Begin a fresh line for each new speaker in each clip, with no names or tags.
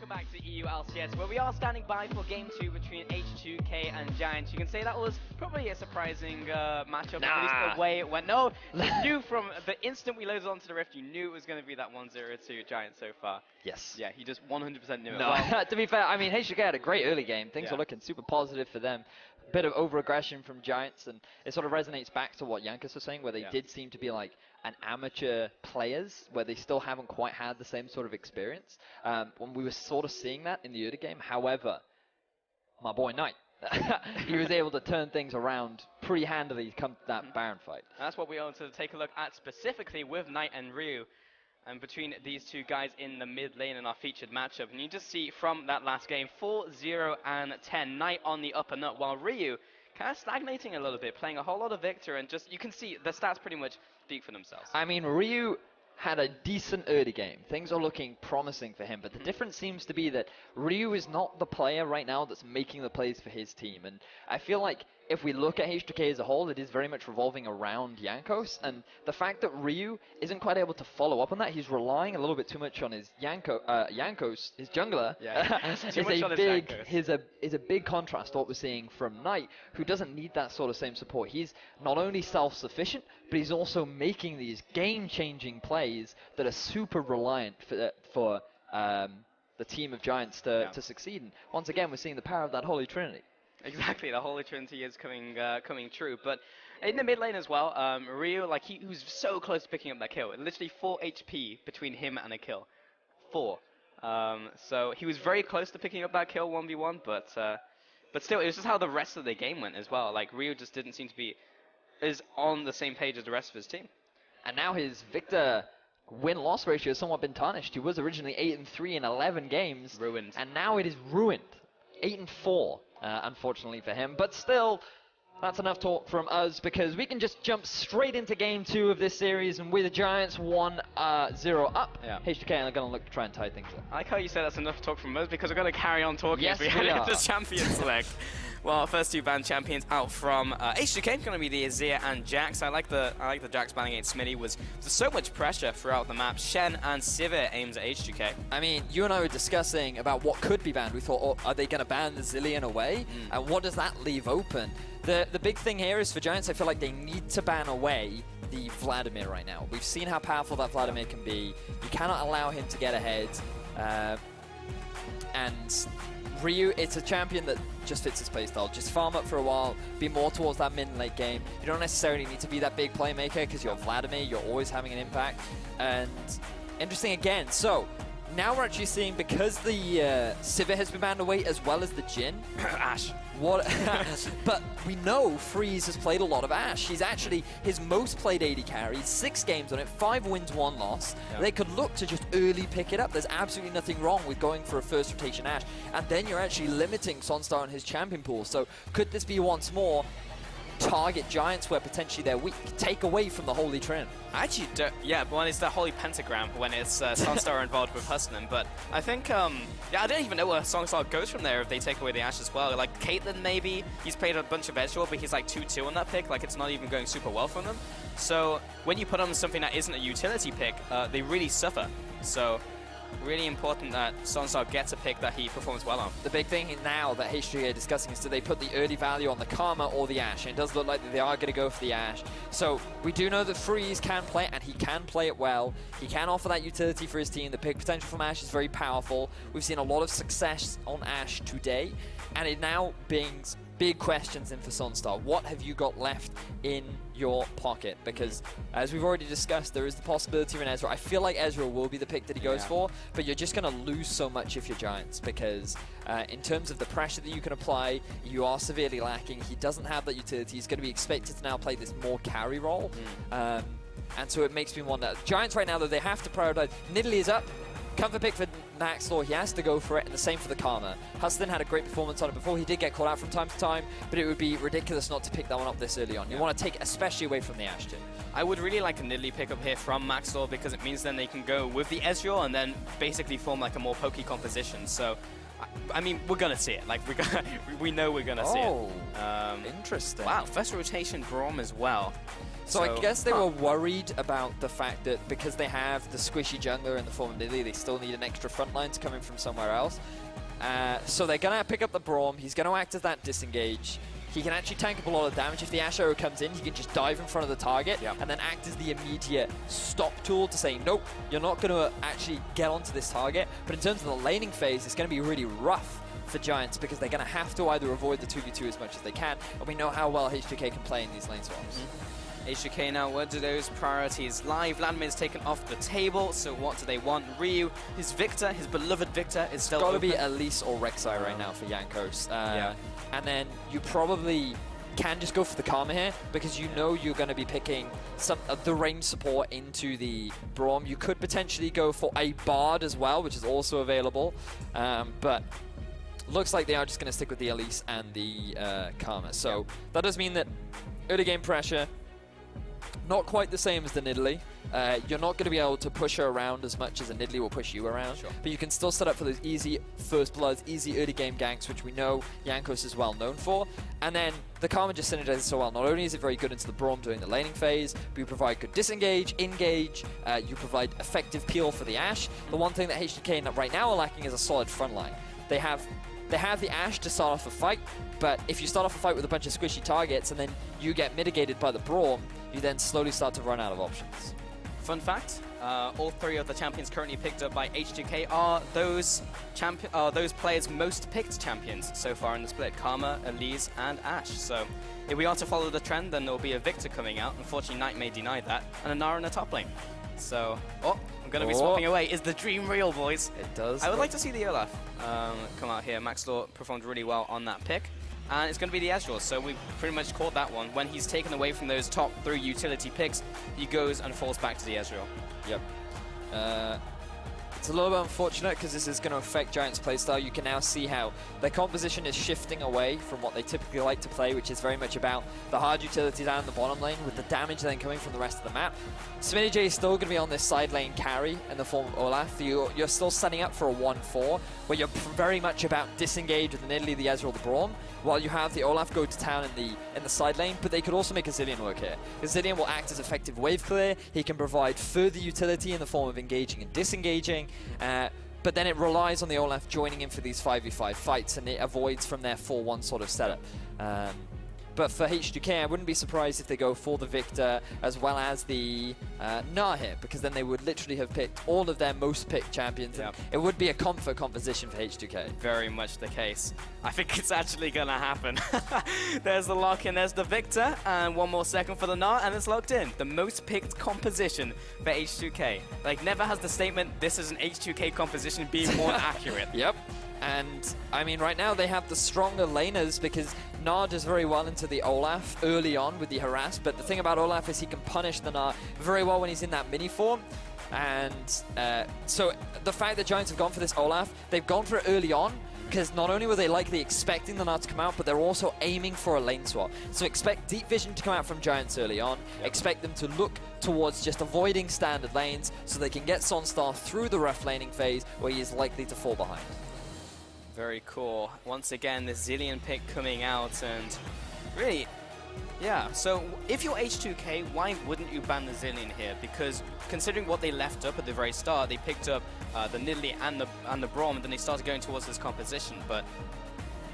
welcome back to EULCS, where we are standing by for Game 2 between H2K and Giants. You can say that was probably a surprising matchup, at least the way it went. No, you knew from the instant we loaded onto the Rift, you knew it was going to be that 1-0 Giants so far.
Yes.
Yeah, he just 100% knew it.
No,
Well,
to be fair, I mean, H2K had a great early game. Things
Yeah.
were looking super positive for them. Bit of over-aggression from Giants, and it sort of resonates back to what EULCS was saying, where they did seem to be like an amateur players, where they still haven't quite had the same sort of experience. When we were sort of seeing that in the early game. However, my boy Knight, he was able to turn things around pretty handily come to that Baron fight.
that's what we want to take a look at specifically with Knight and Ryu. And between these two guys in the mid lane in our featured matchup. And you just see from that last game, 4-0 and 10. Knight on the up and up, while Ryu kind of stagnating a little bit, playing a whole lot of Victor, and just, you can see the stats pretty much speak for themselves.
I mean, Ryu had a decent early game. Things are looking promising for him, but the difference seems to be that Ryu is not the player right now that's making the plays for his team. And I feel like if we look at H2K as a whole, it is very much revolving around EULCS, and the fact that Ryu isn't quite able to follow up on that, he's relying a little bit too much on his EULCS, his jungler, is a big contrast to what we're seeing from Knight, who doesn't need that sort of same support. He's not only self-sufficient, but he's also making these game-changing plays that are super reliant for the team of Giants to succeed. And once again, we're seeing the power of that Holy Trinity.
Exactly, the Holy Trinity is coming true. But in the mid lane as well, Ryu, like he was so close to picking up that kill. Literally 4 HP between him and a kill. 4. So he was very close to picking up that kill 1v1, but still, it was just how the rest of the game went as well. Like Ryu just didn't seem to be as on the same page as the rest of his team.
And now his Victor win-loss ratio has somewhat been tarnished. He was originally 8-3 in 11 games.
Ruined.
And now it is ruined. 8-4, unfortunately for him. But still, that's enough talk from us, because we can just jump straight into Game 2 of this series, and with the Giants 1-0 up, H2K are going to look to try and tie things up.
I like how you said that's enough talk from us, because we're going to carry on talking
Yes,
as we head into Champion Select. Well, first two banned champions out from H2K, going to be the Azir and Jax. I like the Jax banning against Smitty. Was so much pressure throughout the map. Shen and Sivir aims at H2K.
I mean, you and I were discussing about what could be banned. We thought, oh, are they going to ban the Zilean away? And what does that leave open? The big thing here is for Giants, I feel like they need to ban away the Vladimir right now. We've seen how powerful that Vladimir can be. You cannot allow him to get ahead. And Ryu, it's a champion that just fits his playstyle. Just farm up for a while, be more towards that mid and late game. You don't necessarily need to be that big playmaker, because you're Vladimir, you're always having an impact. And interesting again, so now we're actually seeing, because the Sivir has been banned away as well as the Jhin.
Ashe.
What? But we know Freeze has played a lot of Ashe. He's actually his most played AD carry, 6 games on it, 5 wins, 1 loss. Yeah. They could look to just early pick it up. There's absolutely nothing wrong with going for a first rotation Ashe. And then you're actually limiting Sonstar and his champion pool. So could this be once more target Giants where potentially they're weak? Take away from the Holy Trinity.
I actually don't, yeah, but when it's the Holy Pentagram, when it's Sunstar involved with Huston. But I think, yeah, I don't even know where Songstar goes from there if they take away the Ashe as well. Like Caitlyn maybe, he's played a bunch of Edgeworld, but he's like 2-2 on that pick, like it's not even going super well for them. So when you put on something that isn't a utility pick, they really suffer. So really important that Sunstar gets a pick that he performs well on.
The big thing now that H2K are discussing is, do they put the early value on the Karma or the Ashe? And it does look like that they are going to go for the Ashe. So we do know that Freeze can play it, and he can play it well. He can offer that utility for his team. The pick potential from Ashe is very powerful. We've seen a lot of success on Ashe today, and it now brings big questions in for Sunstar. What have you got left in your pocket? Because as we've already discussed, there is the possibility of an Ezreal. I feel like Ezreal will be the pick that he goes for, but you're just going to lose so much if you're Giants, because in terms of the pressure that you can apply, you are severely lacking. He doesn't have that utility. He's going to be expected to now play this more carry role. And so it makes me wonder. Giants right now, though, they have to prioritize. Nidalee is up. Comfort pick for Naxor, he has to go for it, and the same for the Karma. Huston had a great performance on it before. He did get called out from time to time, but it would be ridiculous not to pick that one up this early on. You want to take especially away from the Ashe too.
I would really like a Nidalee pickup here from Maxor, because it means then they can go with the Ezreal and then basically form like a more pokey composition. So, I mean, we're going to see it. Like, we know we're going to see it.
Interesting.
Wow, first rotation Braum as well.
So I guess they were worried about the fact that because they have the squishy jungler in the form of Nidley, they still need an extra front lines coming from somewhere else. So they're going to pick up the Braum. He's going to act as that disengage. He can actually tank up a lot of damage. If the Ash arrow comes in, he can just dive in front of the target and then act as the immediate stop tool to say, nope, you're not going to actually get onto this target. But in terms of the laning phase, it's going to be really rough for Giants because they're going to have to either avoid the 2v2 as much as they can, and we know how well H2K can play in these lane swaps.
H2K now, where do those priorities lie? Vladimir's taken off the table, so what do they want? Ryu, his Victor, his beloved Victor, is still
got to be Elise or Rek'Sai right now for Jankos. And then you probably can just go for the Karma here because you know you're going to be picking some of the range support into the Braum. You could potentially go for a Bard as well, which is also available, but looks like they are just going to stick with the Elise and the Karma. So that does mean that early game pressure, not quite the same as the Nidalee. You're not going to be able to push her around as much as a Nidalee will push you around, but you can still set up for those easy first bloods, easy early game ganks, which we know Jankos is well known for. And then the Karma just synergizes so well. Not only is it very good into the Braum during the laning phase, but you provide good disengage, engage, you provide effective peel for the Ashe. The one thing that H2K right now are lacking is a solid front line. They have the Ashe to start off a fight, but if you start off a fight with a bunch of squishy targets and then you get mitigated by the Braum, you then slowly start to run out of options.
Fun fact, all three of the champions currently picked up by H2K are those players' most picked champions so far in the split: Karma, Elise, and Ashe. So if we are to follow the trend, then there will be a Victor coming out. Unfortunately, Knight may deny that, and a Nara in the top lane. So, I'm going to be swapping away. Is the dream real, boys?
It does.
I would like to see the Olaf come out here. Max Law performed really well on that pick. And it's going to be the Ezreal, so we pretty much caught that one. When he's taken away from those top 3 utility picks, he goes and falls back to the Ezreal.
Yep. It's a little bit unfortunate because this is going to affect Giants' playstyle. You can now see how their composition is shifting away from what they typically like to play, which is very much about the hard utility down in the bottom lane with the damage then coming from the rest of the map. SmittyJ is still going to be on this side lane carry in the form of Olaf. You're still setting up for a 1-4 where you're very much about disengage with the Nidalee, the Ezreal, the Braum, while you have the Olaf go to town in the side lane, but they could also make a Zilean work here. Because Zilean will act as effective wave clear, he can provide further utility in the form of engaging and disengaging, but then it relies on the Olaf joining in for these 5v5 fights, and it avoids from their 4-1 sort of setup. But for H2K, I wouldn't be surprised if they go for the Victor as well as the Gnar here, because then they would literally have picked all of their most picked champions. Yep. It would be a comfort composition for H2K.
Very much the case. I think it's actually going to happen. There's the lock-in, there's the Victor, and one more second for the Gnar, and it's locked in. The most picked composition for H2K. Like, never has the statement, this is an H2K composition, been more accurate.
Yep. And, I mean, right now they have the stronger laners because Gnar does very well into the Olaf early on with the harass, but the thing about Olaf is he can punish the Gnar very well when he's in that mini form. And so the fact that Giants have gone for this Olaf, they've gone for it early on because not only were they likely expecting the Gnar to come out, but they're also aiming for a lane swap. So expect Deep Vision to come out from Giants early on, expect them to look towards just avoiding standard lanes so they can get Sonstar through the rough laning phase where he is likely to fall behind.
Very cool. Once again, the Zilean pick coming out, and really, yeah. So if you're H2K, why wouldn't you ban the Zilean here? Because considering what they left up at the very start, they picked up the Nidalee and the Braum, and then they started going towards this composition. But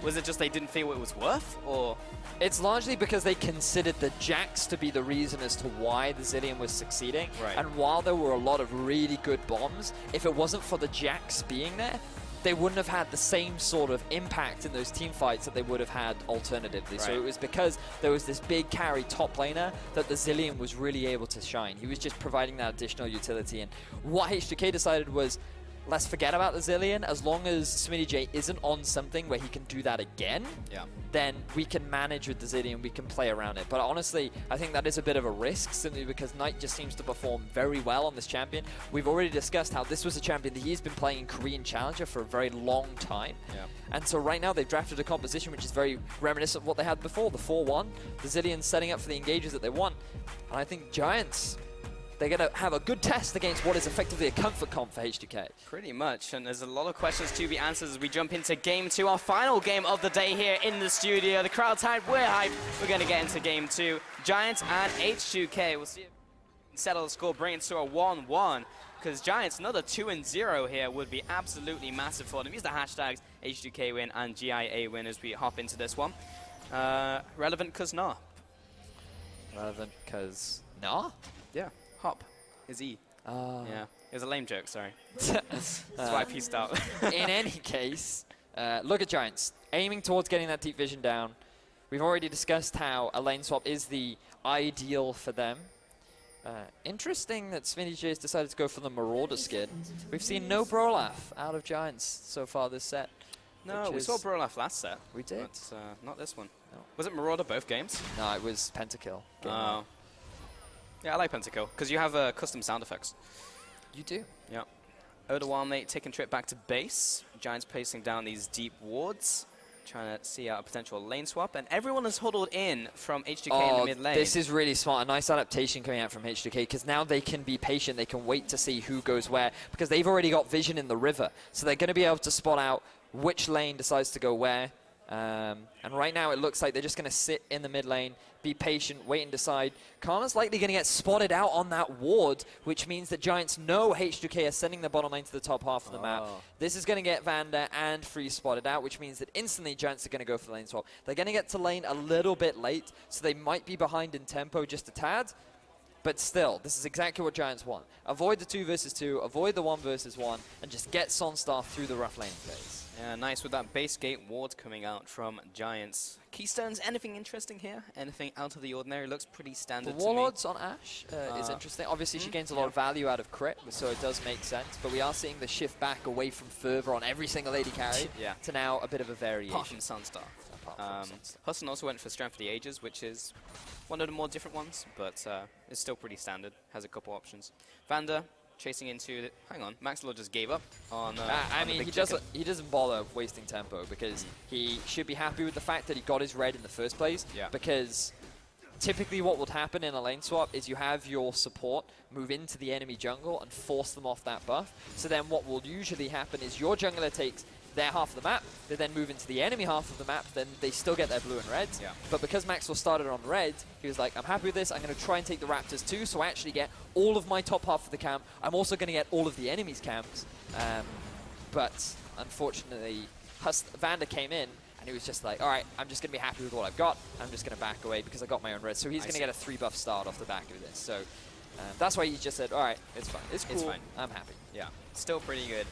was it just they didn't feel it was worth, or?
It's largely because they considered the Jax to be the reason as to why the Zilean was succeeding.
Right.
And while there were a lot of really good bombs, if it wasn't for the Jax being there, they wouldn't have had the same sort of impact in those team fights that they would have had alternatively. Right. So it was because there was this big carry top laner that the Zilean was really able to shine. He was just providing that additional utility. And what H2K decided was, let's forget about the Zilean. As long as SmittyJ isn't on something where he can do that again, then we can manage with the Zilean, we can play around it. But honestly, I think that is a bit of a risk, simply because Knight just seems to perform very well on this champion. We've already discussed how this was a champion that he's been playing in Korean Challenger for a very long time. And so right now they've drafted a composition which is very reminiscent of what they had before, the 4-1. The Zilean setting up for the engages that they want. And I think Giants, they're going to have a good test against what is effectively a comfort comp for H2K.
Pretty much, and there's a lot of questions to be answered as we jump into Game 2, our final game of the day here in the studio. The crowd's hyped, we're hyped. We're going to get into Game 2. Giants and H2K. We'll see if we can settle the score, bring it to a 1-1. Because Giants, another 2-0 here would be absolutely massive for them. Use the hashtags H2K win and GIA win as we hop into this one. Relevant because nah.
Relevant because nah?
Yeah, hop is E. Yeah, it was a lame joke, sorry. That's why I pieced out.
In any case, look at Giants, aiming towards getting that deep vision down. We've already discussed how a lane swap is the ideal for them. Interesting that Smitty J has decided to go for the Marauder skin. We've seen no Brolaf out of Giants so far this set.
No, we saw Brolaf last set.
We did.
But not this one.
No.
Was it Marauder both games?
No, it was Pentakill.
Oh. Yeah, I like Pentakill, because you have custom sound effects.
You do?
Yeah. Odawame taking trip back to base. Giants placing down these deep wards, trying to see out a potential lane swap, and everyone is huddled in from H2K in the mid lane.
This is really smart. A nice adaptation coming out from H2K, because now they can be patient. They can wait to see who goes where, because they've already got vision in the river. So they're going to be able to spot out which lane decides to go where. And right now it looks like they're just going to sit in the mid lane, be patient, wait and decide. Karma's likely going to get spotted out on that ward, which means that Giants know H2K are sending the bottom lane to the top half of the map. This is going to get Vander and Freeze spotted out, which means that instantly Giants are going to go for the lane swap. They're going to get to lane a little bit late, so they might be behind in tempo just a tad. But still, this is exactly what Giants want. Avoid the 2 versus 2, avoid the 1 versus 1, and just get Sonstar through the rough lane phase.
Yeah, nice with that base gate ward coming out from Giants. Keystones, anything interesting here? Anything out of the ordinary? Looks pretty standard to me.
Warlords on Ashe is interesting. Obviously, she gains a lot of value out of crit, so it does make sense. But we are seeing the shift back away from fervor on every single lady carry to now a bit of a variation.
Apart from Sunstar. Huston also went for Strength of the Ages, which is one of the more different ones, but it's still pretty standard. Has a couple options. Vander chasing into the, hang on, Maxwell just gave up on
I mean, he doesn't bother wasting tempo, because he should be happy with the fact that he got his red in the first place, because typically what would happen in a lane swap is you have your support move into the enemy jungle and force them off that buff. So then what will usually happen is your jungler takes their half of the map, they then move into the enemy half of the map, then they still get their blue and reds. But because Maxwell started on red, he was like, I'm happy with this, I'm going to try and take the Raptors too, so I actually get all of my top half of the camp. I'm also going to get all of the enemy's camps. But unfortunately, Vander came in, and he was just like, all right, I'm just going to be happy with what I've got. I'm just going to back away because I got my own red. So he's going to get a 3 buff start off the back of this. So that's why he just said, all right, it's fine. It's cool. It's fine. I'm happy.
Yeah, still pretty good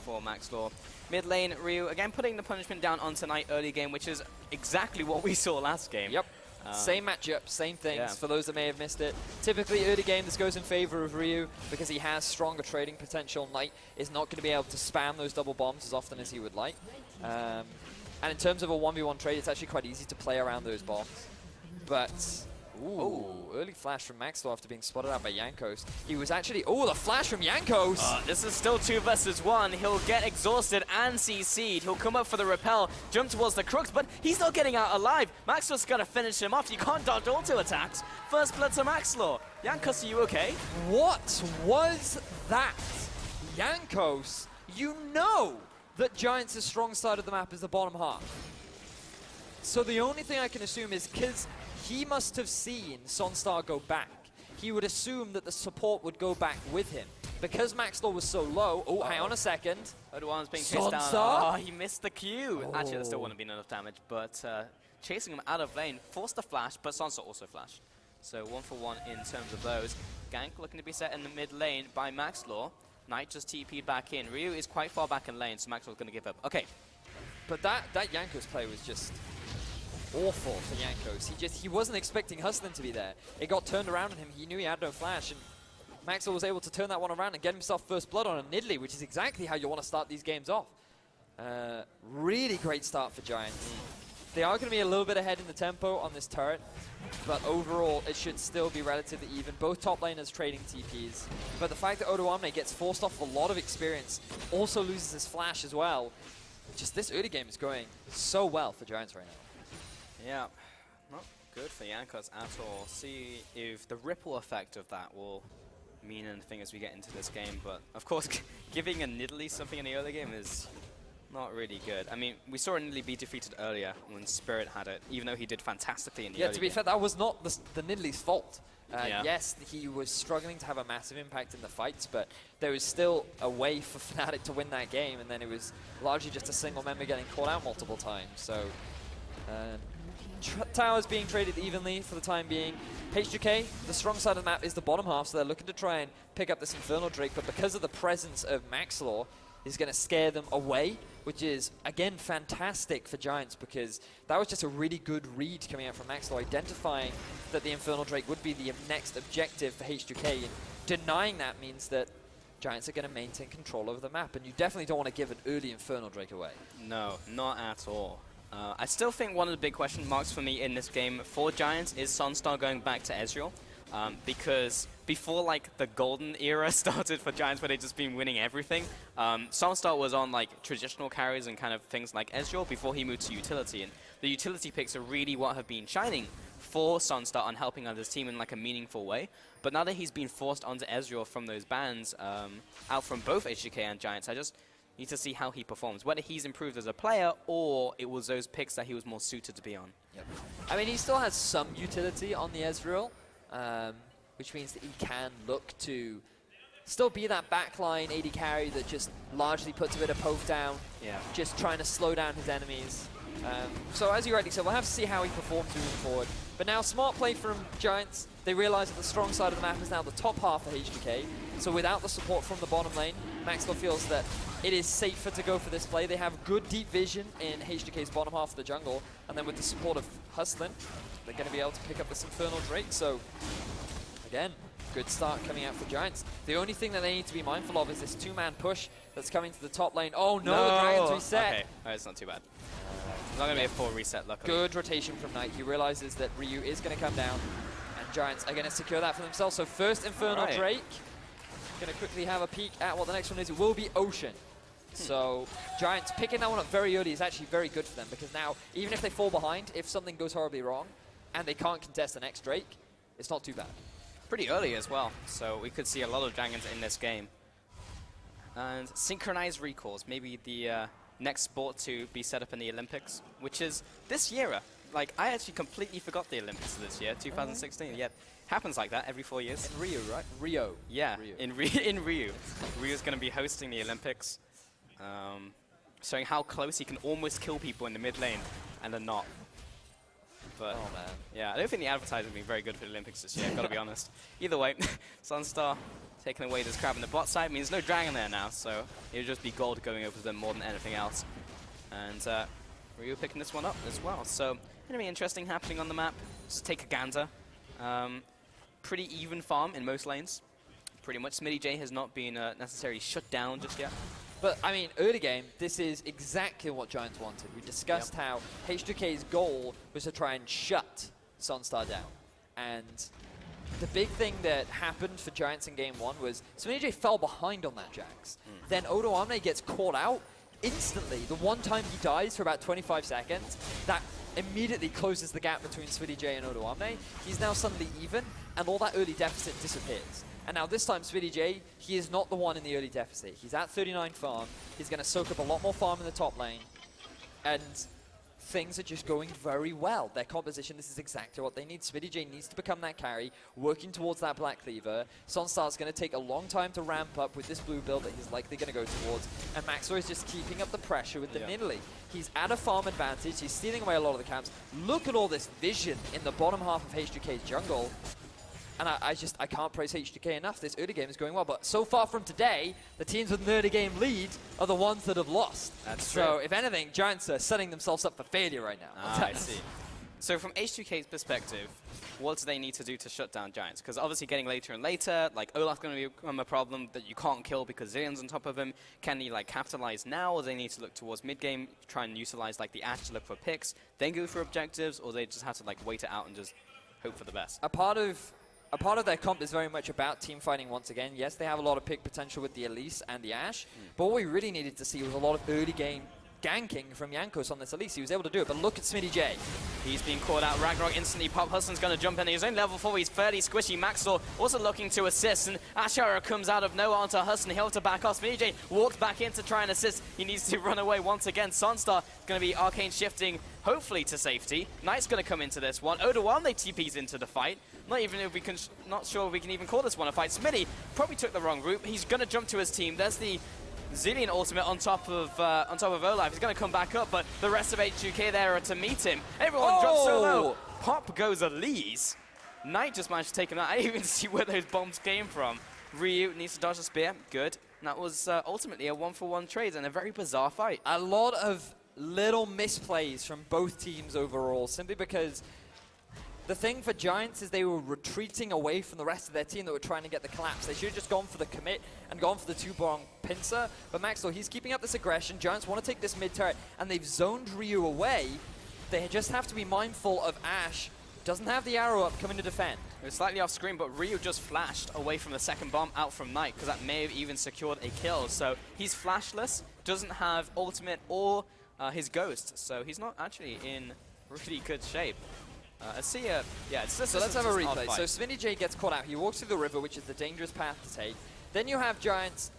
for Max Law. Mid lane, Ryu, again putting the punishment down on tonight early game, which is exactly what we saw last game.
Yep. Same matchup, same things, for those that may have missed it. Typically early game, this goes in favor of Ryu because he has stronger trading potential. Knight is not going to be able to spam those double bombs as often as he would like. And in terms of a 1v1 trade, it's actually quite easy to play around those bombs. But, ooh, early flash from Maxwell after being spotted out by Yankos. He was actually, the flash from Yankos!
This is still 2 versus 1. He'll get exhausted and CC'd. He'll come up for the repel, jump towards the crooks, but he's not getting out alive. Maxwell's gonna finish him off. You can't dodge auto attacks. First blood to Maxlaw. Yankos, are you okay?
What was that? Yankos, you know that Giants' strong side of the map is the bottom half. So the only thing I can assume is because he must have seen Sonstar go back, he would assume that the support would go back with him. Because Maxlaw was so low, hang on a second.
Odawan's being chased down. Oh, he missed the Q. Actually, that still wouldn't have been enough damage, but chasing him out of lane, forced the flash, but Sonstar also flashed. So 1 for 1 in terms of those. Gank looking to be set in the mid lane by Maxlaw. Knight just TP'd back in. Ryu is quite far back in lane, so Maxwell's going to give up. Okay.
But that Yankos play was just awful for Yankos. He wasn't expecting Hustlin to be there. It got turned around on him. He knew he had no flash, and Maxwell was able to turn that one around and get himself first blood on a Nidalee, which is exactly how you want to start these games off. Really great start for Giants. They are going to be a little bit ahead in the tempo on this turret, but overall it should still be relatively even. Both top laners trading TPs, but the fact that Odoamne gets forced off a lot of experience, also loses his flash as well. Just this early game is going so well for Giants right now.
Yeah. Well, good for EULCS at all. See if the ripple effect of that will mean anything as we get into this game. But of course, giving a Nidalee something in the early game is not really good. I mean, we saw Nidalee be defeated earlier when Spirit had it, even though he did fantastically in the early game.
Yeah, to be fair, that was not the Nidalee's fault.
Yeah.
Yes, he was struggling to have a massive impact in the fights, but there was still a way for Fnatic to win that game, and then it was largely just a single member getting caught out multiple times. So, towers being traded evenly for the time being. H2K, the strong side of the map is the bottom half, so they're looking to try and pick up this Infernal Drake, but because of the presence of Maxlor, is going to scare them away, which is, again, fantastic for Giants because that was just a really good read coming out from Maxlor, identifying that the Infernal Drake would be the next objective for H2K, and denying that means that Giants are going to maintain control over the map, and you definitely don't want to give an early Infernal Drake away.
No, not at all. I still think one of the big question marks for me in this game for Giants is Sunstar going back to Ezreal. Because before like the golden era started for Giants where they'd just been winning everything, Sunstar was on like traditional carries and kind of things like Ezreal before he moved to utility. And the utility picks are really what have been shining for Sunstar on helping out his team in like a meaningful way. But now that he's been forced onto Ezreal from those bans, out from both H2K and Giants, I just need to see how he performs. Whether he's improved as a player or it was those picks that he was more suited to be on.
Yep. I mean, he still has some utility on the Ezreal. Which means that he can look to still be that backline AD carry that just largely puts a bit of poke down, just trying to slow down his enemies. So as you rightly said, we'll have to see how he performs moving forward. But now, smart play from Giants. They realize that the strong side of the map is now the top half of H2K. So without the support from the bottom lane, Maxwell feels that it is safer to go for this play. They have good deep vision in H2K's bottom half of the jungle. And then with the support of Hustlin, they're going to be able to pick up this Infernal Drake. So again, good start coming out for Giants. The only thing that they need to be mindful of is this two-man push that's coming to the top lane. Oh no, the Dragon's reset.
Okay, it's not too bad. It's not going to be a full reset, luckily.
Good rotation from Knight. He realizes that Ryu is going to come down, and Giants are going to secure that for themselves. So first Infernal Drake. Going to quickly have a peek at what the next one is. It will be Ocean. So Giants picking that one up very early is actually very good for them, because now, even if they fall behind, if something goes horribly wrong, and they can't contest the next Drake, it's not too bad.
Pretty early as well, so we could see a lot of dragons in this game. And synchronized recalls, maybe the next sport to be set up in the Olympics, which is this year. Like, I actually completely forgot the Olympics this year, 2016. Yeah, happens like that every 4 years.
In Rio, right? Rio.
Yeah,
Rio.
in Rio. Rio's going to be hosting the Olympics, showing how close he can almost kill people in the mid lane, and then not. But
oh man.
Yeah, I don't think the advertising has been very good for the Olympics this year, I've got to be honest. Either way, Sunstar taking away this crab in the bot side means no dragon there now, so it'll just be gold going over them more than anything else. And Ryu picking this one up as well. So, going to be interesting happening on the map. Just take a gander. Pretty even farm in most lanes. Pretty much. Smitty J has not been necessarily shut down just yet.
But, I mean, early game, this is exactly what Giants wanted. We discussed how H2K's goal was to try and shut Sunstar down. And the big thing that happened for Giants in game one was Smitty J fell behind on that Jax. Then Odo Amne gets caught out instantly. The one time he dies for about 25 seconds, that immediately closes the gap between Smitty J and Odo Amne. He's now suddenly even, and all that early deficit disappears. And now this time, Smitty J, he is not the one in the early deficit. He's at 39 farm. He's going to soak up a lot more farm in the top lane. And things are just going very well. Their composition, this is exactly what they need. Smitty J needs to become that carry, working towards that Black Cleaver. Sunstar's going to take a long time to ramp up with this blue build that he's likely going to go towards. And Maxwell is just keeping up the pressure with the Nidalee. He's at a farm advantage. He's stealing away a lot of the camps. Look at all this vision in the bottom half of H2K's jungle. And I can't praise H2K enough. This early game is going well. But so far from today, the teams with an early game lead are the ones that have lost.
That's true.
So if anything, Giants are setting themselves up for failure right now.
I see. So from H2K's perspective, what do they need to do to shut down Giants? Because obviously getting later and later, like Olaf's going to become a problem that you can't kill because Zion's on top of him. Can he like capitalize now, or do they need to look towards mid-game, try and utilize like the Ashe to look for picks, then go for objectives, or they just have to like wait it out and just hope for the best?
A part of their comp is very much about team fighting once again. Yes, they have a lot of pick potential with the Elise and the Ashe, but what we really needed to see was a lot of early game ganking from Jankos on this. At least he was able to do it, but look at Smitty J.
He's been caught out. Ragnarok instantly pop. Huston's going to jump in. He's only level 4. He's fairly squishy. Maxor also looking to assist. And Ashara comes out of nowhere onto Huston. He'll have to back off. Smitty J walks back in to try and assist. He needs to run away once again. Sunstar going to be arcane shifting, hopefully to safety. Knight's going to come into this one. Oda1, they TPs into the fight. Not sure if we can even call this one a fight. Smitty probably took the wrong route. He's going to jump to his team. There's the Zillion ultimate on top of Olaf. He's going to come back up, but the rest of H2K there are to meet him. Everyone drops so low. Pop goes Elise. Knight just managed to take him out. I didn't even see where those bombs came from. Ryu needs to dodge a spear. Good. And that was ultimately a 1-for-1 trade and a very bizarre fight.
A lot of little misplays from both teams overall, simply because the thing for Giants is they were retreating away from the rest of their team that were trying to get the collapse. They should have just gone for the commit and gone for the two-prong pincer. But Maxwell, he's keeping up this aggression. Giants want to take this mid-turret, and they've zoned Ryu away. They just have to be mindful of Ash. Doesn't have the arrow up, coming to defend.
It was slightly off screen, but Ryu just flashed away from the second bomb out from Knight, because that may have even secured a kill. So he's flashless, doesn't have ultimate or his ghost. So he's not actually in really good shape. So let's have a replay. So Smitty J gets caught out. He walks through the river, which is the dangerous path to take. Then you have Giants.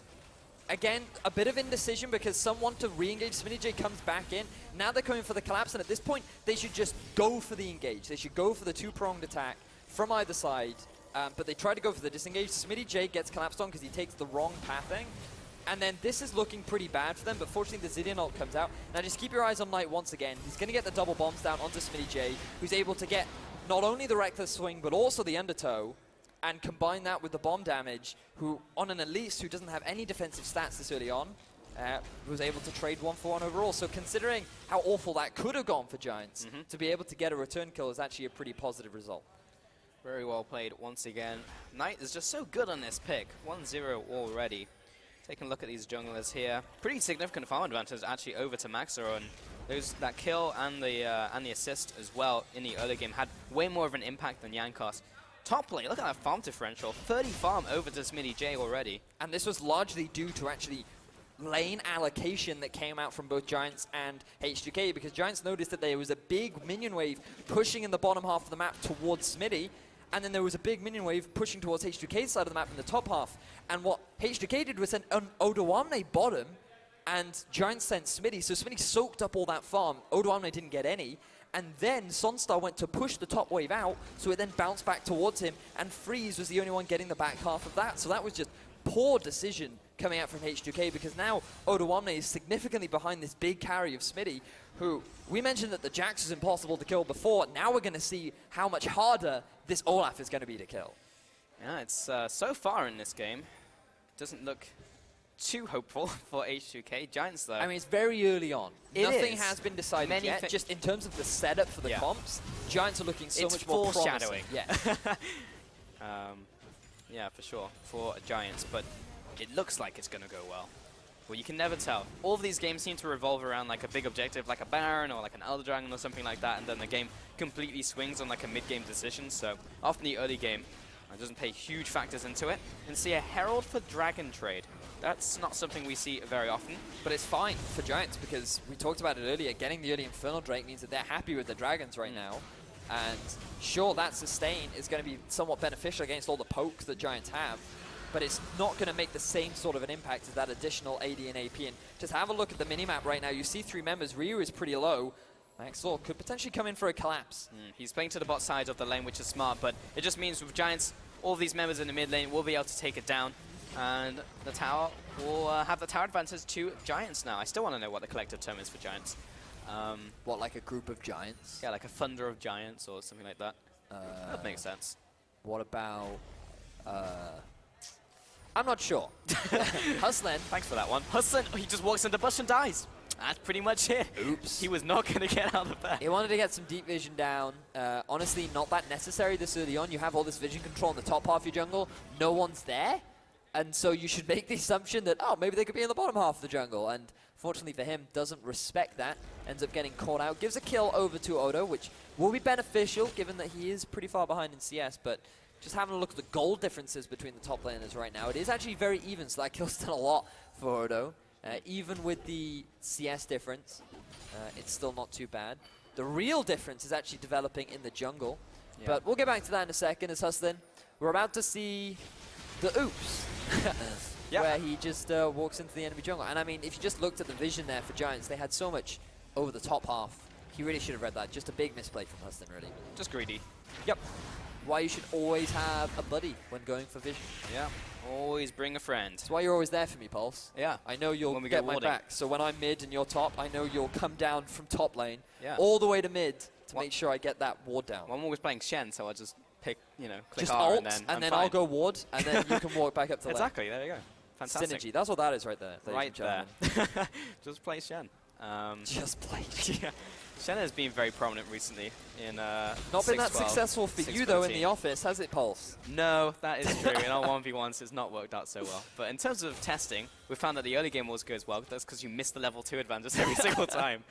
Again, a bit of indecision because some want to re-engage. Smitty J comes back in. Now they're coming for the collapse, and at this point, they should just go for the engage. They should go for the two-pronged attack from either side. But they try to go for the disengage. Smitty J gets collapsed on because he takes the wrong pathing. And then this is looking pretty bad for them, but fortunately the Zillion ult comes out. Now just keep your eyes on Knight once again. He's going to get the double bombs down onto Smitty J, who's able to get not only the reckless swing, but also the undertow, and combine that with the bomb damage, who on an Elise who doesn't have any defensive stats this early on, was able to trade 1-for-1 overall. So considering how awful that could have gone for Giants, to be able to get a return kill is actually a pretty positive result. Very well played once again. Knight is just so good on this pick. 1-0 already. Taking a look at these junglers here. Pretty significant farm advantage actually over to Maxor, and that kill and the assist as well in the early game had way more of an impact than Jankos. Top lane, look at that farm differential. 30 farm over to Smitty J already.
And this was largely due to actually lane allocation that came out from both Giants and H2K, because Giants noticed that there was a big minion wave pushing in the bottom half of the map towards Smitty, and then there was a big minion wave pushing towards H2K's side of the map in the top half. And what H2K did was send an Odoamne bottom, and Giants sent Smitty, so Smitty soaked up all that farm. Odoamne didn't get any, and then Sunstar went to push the top wave out, so it then bounced back towards him, and Freeze was the only one getting the back half of that. So that was just poor decision coming out from H2K, because now Odoamne is significantly behind this big carry of Smitty, who we mentioned that the Jax was impossible to kill before. Now we're going to see how much harder this Olaf is going to be to kill.
Yeah, it's so far in this game, doesn't look too hopeful for H2K. Giants, though.
I mean, it's very early on. Nothing has been decided yet. Just in terms of the setup for the comps, Giants are looking so much more promising.
Yeah. Yeah, for sure, for Giants, but it looks like it's going to go well. Well, you can never tell. All of these games seem to revolve around like a big objective, like a Baron or like an Elder Dragon or something like that, and then the game completely swings on like a mid-game decision. So often the early game doesn't pay huge factors into it. And see a Herald for Dragon trade. That's not something we see very often.
But it's fine for Giants, because we talked about it earlier. Getting the early Infernal Drake means that they're happy with the Dragons right now. And sure, that sustain is going to be somewhat beneficial against all the pokes that Giants have, but it's not going to make the same sort of an impact as that additional AD and AP. And just have a look at the minimap right now. You see 3 members. Ryu is pretty low. Maxor could potentially come in for a collapse.
He's playing to the bot side of the lane, which is smart, but it just means with Giants, all of these members in the mid lane will be able to take it down, and the tower will have the tower advantage to Giants now. I still want to know what the collective term is for Giants.
What, like a group of Giants?
Yeah, like a thunder of Giants or something like that. That makes sense.
What about... I'm not sure. Hustlin.
Thanks for that one. Hustlin, he just walks into bush and dies. That's pretty much it.
Oops.
He was not going to get out of there.
He wanted to get some deep vision down. Honestly, not that necessary this early on. You have all this vision control in the top half of your jungle. No one's there. And so you should make the assumption that, oh, maybe they could be in the bottom half of the jungle. And fortunately for him, doesn't respect that. Ends up getting caught out. Gives a kill over to Odo, which will be beneficial given that he is pretty far behind in CS. But just having a look at the gold differences between the top laners right now, it is actually very even, so that kill's done a lot for Odo. Even with the CS difference, it's still not too bad. The real difference is actually developing in the jungle. Yeah. But we'll get back to that in a second as Hustlin. We're about to see the oops. Yep. Where he just walks into the enemy jungle. And I mean, if you just looked at the vision there for Giants, they had so much over the top half. He really should have read that. Just a big misplay from Hustlin, really.
Just greedy.
Yep. Why you should always have a buddy when going for vision.
Yeah. Always bring a friend.
That's why you're always there for me, Pulse.
Yeah.
I know you'll get my back. So when I'm mid and you're top, I know you'll come down from top lane all the way to mid to make sure I get that ward down.
Well, I'm always playing Shen, so I just pick, you know, click
just
R
alt, and then I'll go ward, and then you can walk back up to lane.
Exactly. There you go. Fantastic.
Synergy. That's what that is right there.
Right there. Just play Shen.
Just play.
Yeah. Shen has been very prominent recently in
not been that successful for you though in the office, has it, Pulse?
No, that is true. In our 1v1s, it's not worked out so well. But in terms of testing, we found that the early game always goes well. That's because you miss the level 2 advantage every single time.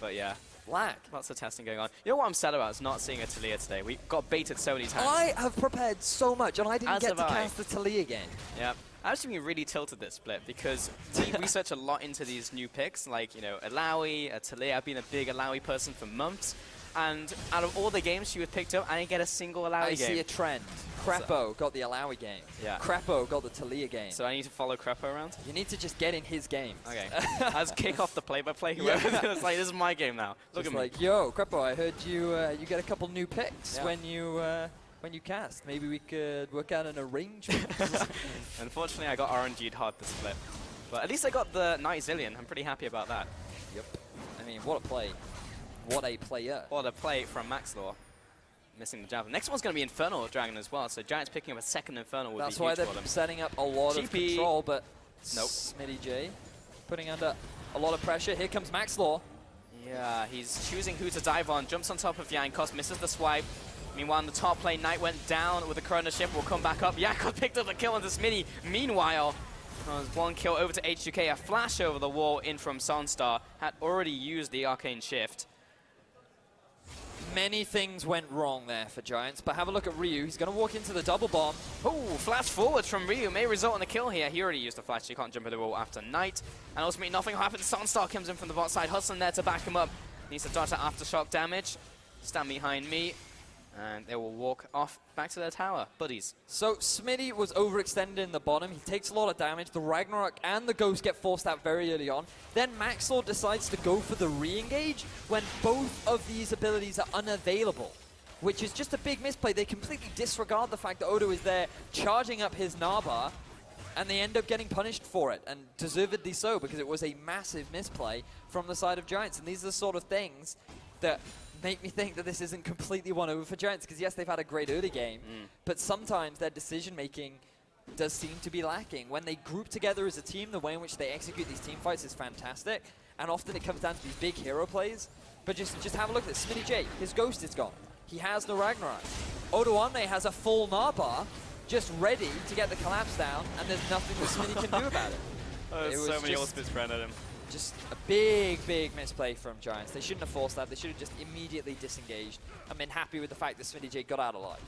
But yeah.
Lag.
Lots of testing going on. You know what I'm sad about is not seeing a Taliyah today. We got baited so many times.
I have prepared so much, and I didn't get to cast the Taliyah game.
Yeah. I've actually been really tilted this split because we research a lot into these new picks, like, you know, Alawi, Taliyah. I've been a big Alawi person for months, and out of all the games she was picked up, I didn't get a single Alawi game.
I see a trend. Crepo got the Alawi game. Yeah. Crepo got the Taliyah game.
So I need to follow Crepo around?
You need to just get in his game.
Okay. I just kick off the play-by-play. It's like, this is my game now. Look
just
at me.
Like, yo, Crepo, I heard you you get a couple new picks when you cast. Maybe we could work out an arrangement.
Unfortunately, I got RNG'd hard this split. But at least I got the Night Zillion. I'm pretty happy about that.
Yep. I mean, what a play. What a player.
What a play from Maxlor. Missing the Javelin. Next one's going to be Infernal Dragon as well, so Giants picking up a second Infernal would be huge for them.
That's why they're setting up a lot of control, but nope. Smitty J putting under a lot of pressure. Here comes Maxlor.
Yeah, he's choosing who to dive on. Jumps on top of Yankos, misses the swipe. Meanwhile, in the top lane, Knight went down with the Chrono Shift. Will come back up. Yankos picked up the kill onto Smitty. Meanwhile, there's one kill over to H2K. A flash over the wall in from Sunstar. Had already used the Arcane Shift.
Many things went wrong there for Giants, but have a look at Ryu. He's going to walk into the double bomb.
Oh, flash forward from Ryu may result in a kill here. He already used the flash, so you can't jump into the wall after Knight. And ultimately, nothing happens. Sunstar comes in from the bot side. Hustling there to back him up. Needs to dodge that aftershock damage. Stand behind me. And they will walk off back to their tower. Buddies.
So Smitty was overextended in the bottom. He takes a lot of damage. The Ragnarok and the Ghost get forced out very early on. Then Maxlor decides to go for the re-engage when both of these abilities are unavailable, which is just a big misplay. They completely disregard the fact that Odo is there charging up his Narbar, and they end up getting punished for it, and deservedly so, because it was a massive misplay from the side of Giants. And these are the sort of things that make me think that this isn't completely won over for Giants, because yes, they've had a great early game, but sometimes their decision-making does seem to be lacking. When they group together as a team, the way in which they execute these team fights is fantastic, and often it comes down to these big hero plays. But just have a look at this. Smitty J, his Ghost is gone. He has no Ragnarok. Odoamne has a full Narbar, just ready to get the collapse down, and there's nothing that Smitty can do about it.
There's so many ultimates ran at him.
Just a big, big misplay from Giants. They shouldn't have forced that. They should have just immediately disengaged and been happy with the fact that Smitty J got out alive.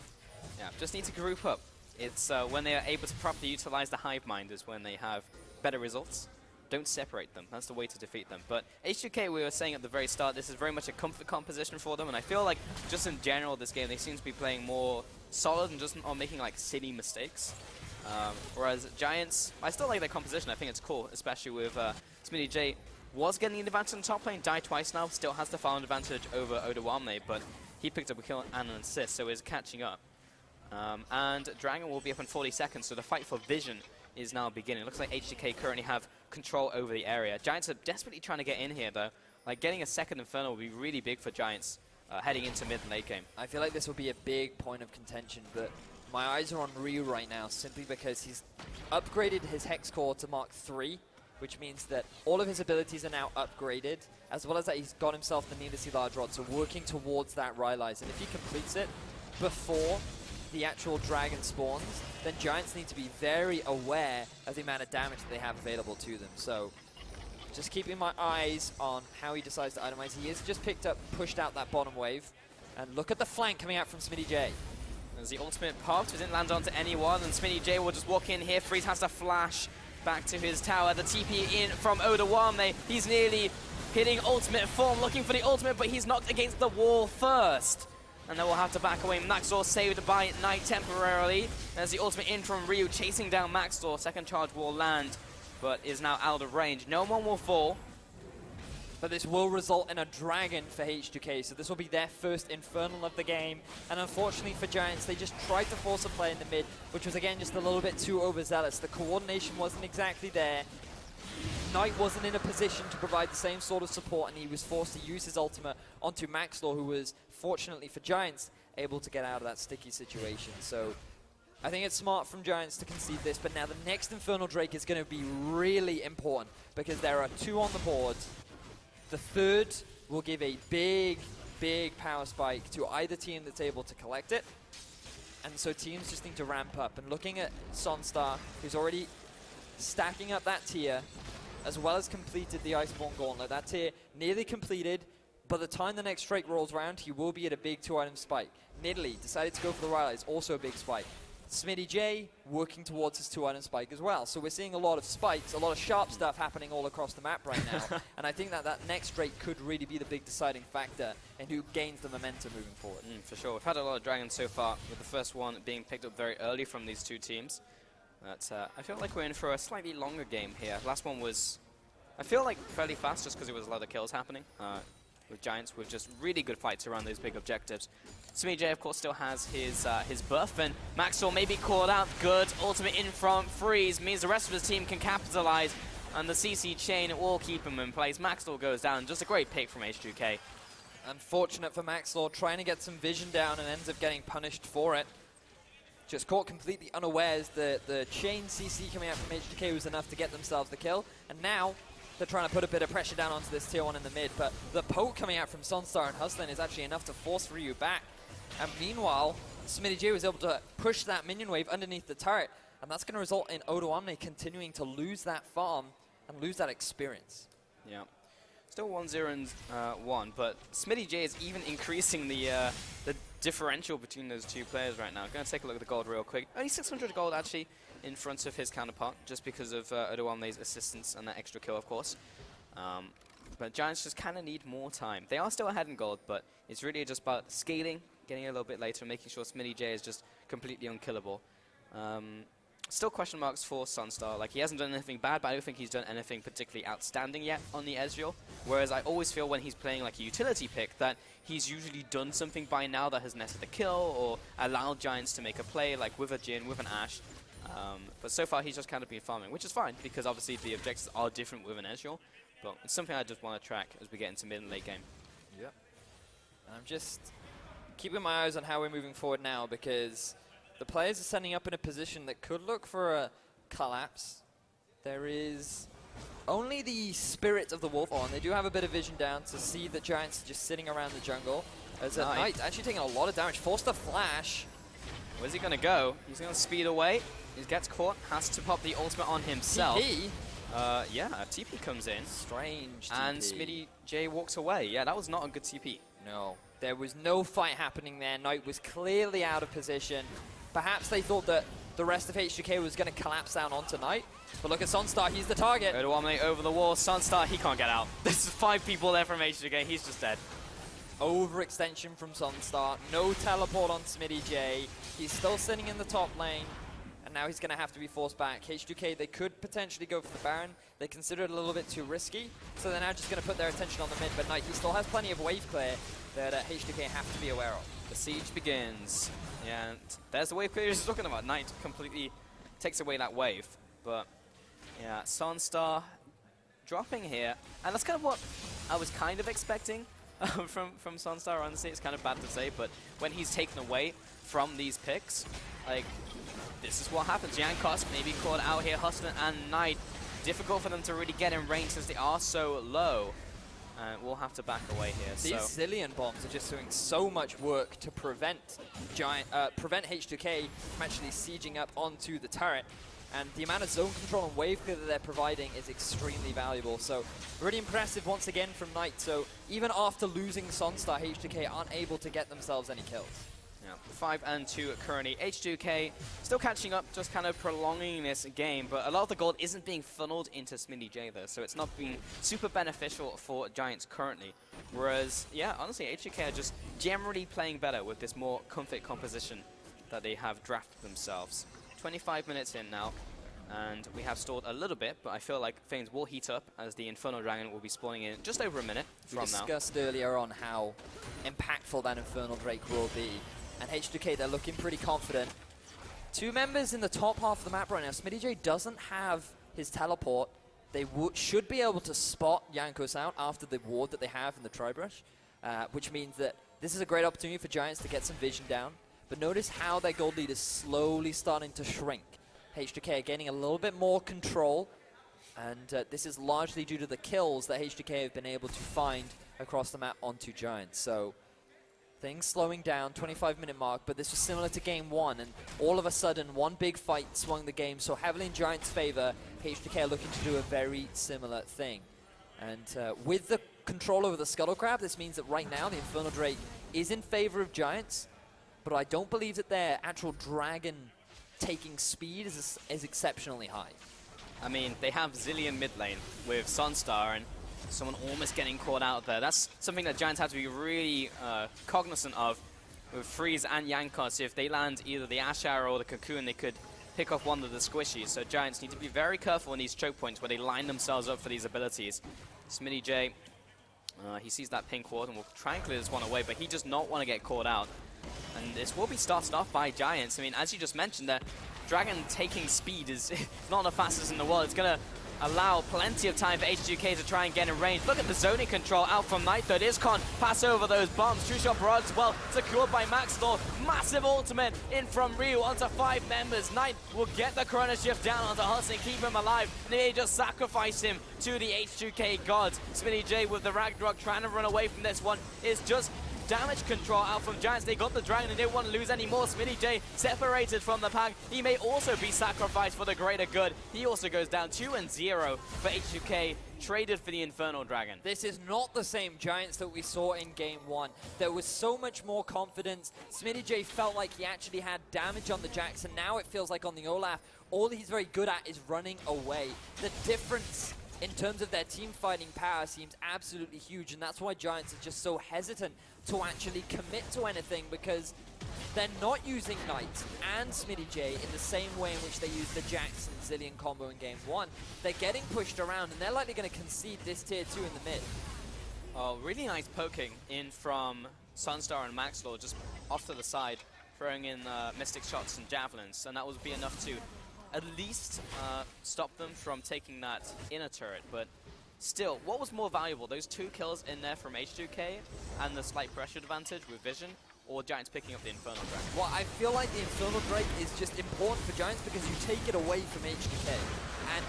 Yeah, just need to group up. It's when they are able to properly utilize the Hive Mind is when they have better results. Don't separate them. That's the way to defeat them. But H2K, we were saying at the very start, this is very much a comfort composition for them. And I feel like just in general, this game, they seem to be playing more solid and just not making like silly mistakes. Whereas Giants, I still like their composition. I think it's cool, especially with Smitty J was getting an advantage in the top lane, died twice now, still has the farm advantage over Odoamne, but he picked up a kill and an assist, so he's catching up. And Dragon will be up in 40 seconds, so the fight for vision is now beginning. It looks like H2K currently have control over the area. Giants are desperately trying to get in here, though. Like, getting a second Infernal will be really big for Giants heading into mid and late game.
I feel like this will be a big point of contention, but my eyes are on Ryu right now simply because he's upgraded his Hex Core to Mark 3, which means that all of his abilities are now upgraded, as well as that he's got himself the Needlessly Large Rod, so working towards that Rylai's. And if he completes it before the actual dragon spawns, then Giants need to be very aware of the amount of damage that they have available to them. So just keeping my eyes on how he decides to itemize. He has just pushed out that bottom wave. And look at the flank coming out from Smitty J.
As the ultimate popped, it didn't land onto anyone, and Smitty J will just walk in here. Freeze has to flash back to his tower. The TP in from Odawame. He's nearly hitting ultimate form, looking for the ultimate, but he's knocked against the wall first. And then we'll have to back away. Maxor saved by Knight temporarily. There's the ultimate in from Ryu, chasing down Maxor. Second charge will land, but is now out of range. No one will fall.
But this will result in a dragon for H2K, so this will be their first Infernal of the game. And unfortunately for Giants, they just tried to force a play in the mid, which was again just a little bit too overzealous. The coordination wasn't exactly there. Knight wasn't in a position to provide the same sort of support, and he was forced to use his ultimate onto Maxlaw, who was, fortunately for Giants, able to get out of that sticky situation. So I think it's smart from Giants to concede this, but now the next Infernal Drake is going to be really important, because there are 2 on the board. The third will give a big, big power spike to either team that's able to collect it. And so teams just need to ramp up. And looking at Sunstar, who's already stacking up that tier, as well as completed the Iceborne Gauntlet. That tier nearly completed. By the time the next Drake rolls around, he will be at a big 2-item spike. Nidalee decided to go for the Rylai's, also a big spike. Smitty J working towards his 2-item spike as well. So we're seeing a lot of spikes, a lot of sharp stuff happening all across the map right now. And I think that that next Drake could really be the big deciding factor in who gains the momentum moving forward.
For sure. We've had a lot of dragons so far, with the first one being picked up very early from these 2 teams. But I feel like we're in for a slightly longer game here. Last one was, I feel like, fairly fast just because there was a lot of kills happening. With Giants, with just really good fights around those big objectives. Smitty J, of course, still has his buff, and Maxwell may be called out. Good ultimate in front, freeze, means the rest of his team can capitalize, and the CC chain will keep him in place. Maxwell goes down, just a great pick from H2K.
Unfortunate for Maxwell, trying to get some vision down and ends up getting punished for it. Just caught completely unawares. The chain CC coming out from H2K was enough to get themselves the kill, and now they're trying to put a bit of pressure down onto this tier 1 in the mid, but the poke coming out from Sunstar and Hustlin is actually enough to force Ryu back. And meanwhile, Smitty J was able to push that minion wave underneath the turret, and that's going to result in Odoamne continuing to lose that farm and lose that experience.
Yeah. Still 1-0 and 1, but Smitty J is even increasing the differential between those 2 players right now. I'm going to take a look at the gold real quick. Only 600 gold, actually, in front of his counterpart, just because of Odoamne's assistance and that extra kill, of course. But Giants just kind of need more time. They are still ahead in gold, but it's really just about scaling, getting a little bit later, and making sure Smitty J is just completely unkillable. Still question marks for Sunstar. Like, he hasn't done anything bad, but I don't think he's done anything particularly outstanding yet on the Ezreal. Whereas I always feel when he's playing like a utility pick that he's usually done something by now that has netted a kill or allowed Giants to make a play, like with a Jhin, with an Ashe. But so far he's just kind of been farming, which is fine because obviously the objectives are different with an Ezreal. But it's something I just want to track as we get into mid and late game.
Yep. And I'm just keeping my eyes on how we're moving forward now, because the players are setting up in a position that could look for a collapse. There is only the Spirit of the Wolf on. They do have a bit of vision down to see the Giants just sitting around the jungle. As a Knight actually taking a lot of damage, forced to flash.
Where's he going to go? He's going to speed away. He gets caught, has to pop the ultimate on himself.
TP?
Yeah, TP comes in.
Strange TP.
And Smitty J walks away. Yeah, that was not a good TP.
No, there was no fight happening there. Knight was clearly out of position. Perhaps they thought that the rest of H2K was going to collapse down onto Knight. But look at Sunstar, he's the target.
Odoamne over the wall. Sunstar, he can't get out. There's 5 people there from H2K. He's just dead.
Overextension from Sunstar. No teleport on Smitty J. He's still sitting in the top lane. And now he's going to have to be forced back. H2K, they could potentially go for the Baron. They consider it a little bit too risky. So they're now just going to put their attention on the mid. But Knight, he still has plenty of wave clear that H2K have to be aware of.
The siege begins. Yeah, and there's the wave clear he's talking about. Knight completely takes away that wave. But yeah, Sunstar dropping here. And that's kind of what I was kind of expecting from Sunstar. Honestly, it's kind of bad to say, but when he's taken away from these picks, like, this is what happens. Jankos maybe caught out here. Hustlin and Knight, difficult for them to really get in range since they are so low. We'll have to back away here.
These Zillion bombs are just doing so much work to prevent H2K from actually sieging up onto the turret. And the amount of zone control and wave clear that they're providing is extremely valuable. So really impressive once again from Knight. So even after losing Sunstar, H2K aren't able to get themselves any kills.
Yeah, 5 and 2 currently. H2K still catching up, just kind of prolonging this game, but a lot of the gold isn't being funneled into SmittyJ though, so it's not being super beneficial for Giants currently. Whereas, yeah, honestly, H2K are just generally playing better with this more comfort composition that they have drafted themselves. 25 minutes in now, and we have stalled a little bit, but I feel like things will heat up as the Infernal Dragon will be spawning in just over a minute from now.
We discussed earlier on how impactful that Infernal Drake will be. And H2K, they're looking pretty confident. 2 members in the top half of the map right now. SmittyJ doesn't have his teleport. They should be able to spot Jankos out after the ward that they have in the Tri-Brush, which means that this is a great opportunity for Giants to get some vision down. But notice how their gold lead is slowly starting to shrink. H2K are gaining a little bit more control, and this is largely due to the kills that H2K have been able to find across the map onto Giants. So things slowing down, 25-minute mark, but this was similar to game 1, and all of a sudden, one big fight swung the game so heavily in Giants' favor. H2K are looking to do a very similar thing. And with the control over the Scuttle Crab, this means that right now the Infernal Drake is in favor of Giants, but I don't believe that their actual Dragon taking speed is exceptionally high.
I mean, they have Zillion mid lane with Sunstar and someone almost getting caught out there. That's something that Giants have to be really cognizant of with Freeze and Yankos. If they land either the Ash Arrow or the Cocoon, they could pick off one of the squishies. So Giants need to be very careful in these choke points where they line themselves up for these abilities. SmittyJ, he sees that pink ward and will try and clear this one away, but he does not want to get caught out. And this will be started off by Giants. I mean, as you just mentioned, the Dragon taking speed is not the fastest in the world. It's going to allow plenty of time for H2K to try and get in range. Look at the zoning control out from Nightbird. IsCon pass over those bombs. True Shot Barrage as well, secured by Maxlor. Massive ultimate in from Ryu onto 5 members. Knight will get the Corona Shift down onto Hudson, keep him alive. And they just sacrifice him to the H2K gods. SmittyJ with the Ragnarok trying to run away from this one is just damage control out from Giants. They got the Dragon and they didn't want to lose any more. SmittyJ separated from the pack. He may also be sacrificed for the greater good. He also goes down 2-0 for H2K, traded for the Infernal Dragon.
This is not the same Giants that we saw in game 1. There was so much more confidence. SmittyJ felt like he actually had damage on the Jackson. Now it feels like on the Olaf, all he's very good at is running away. The difference in terms of their team fighting power seems absolutely huge, and that's why Giants are just so hesitant to actually commit to anything, because they're not using Knight and SmittyJ in the same way in which they used the Jackson Zillion combo in game 1. They're getting pushed around, and they're likely going to concede this tier 2 in the mid.
Oh, really nice poking in from Sunstar and Maxlor, just off to the side, throwing in Mystic Shots and Javelins, and that would be enough to at least stop them from taking that inner turret. But still, what was more valuable, those 2 kills in there from H2K and the slight pressure advantage with Vision, or Giants picking up the Infernal Dragon?
Well, I feel like the Infernal Drake is just important for Giants because you take it away from H2K. And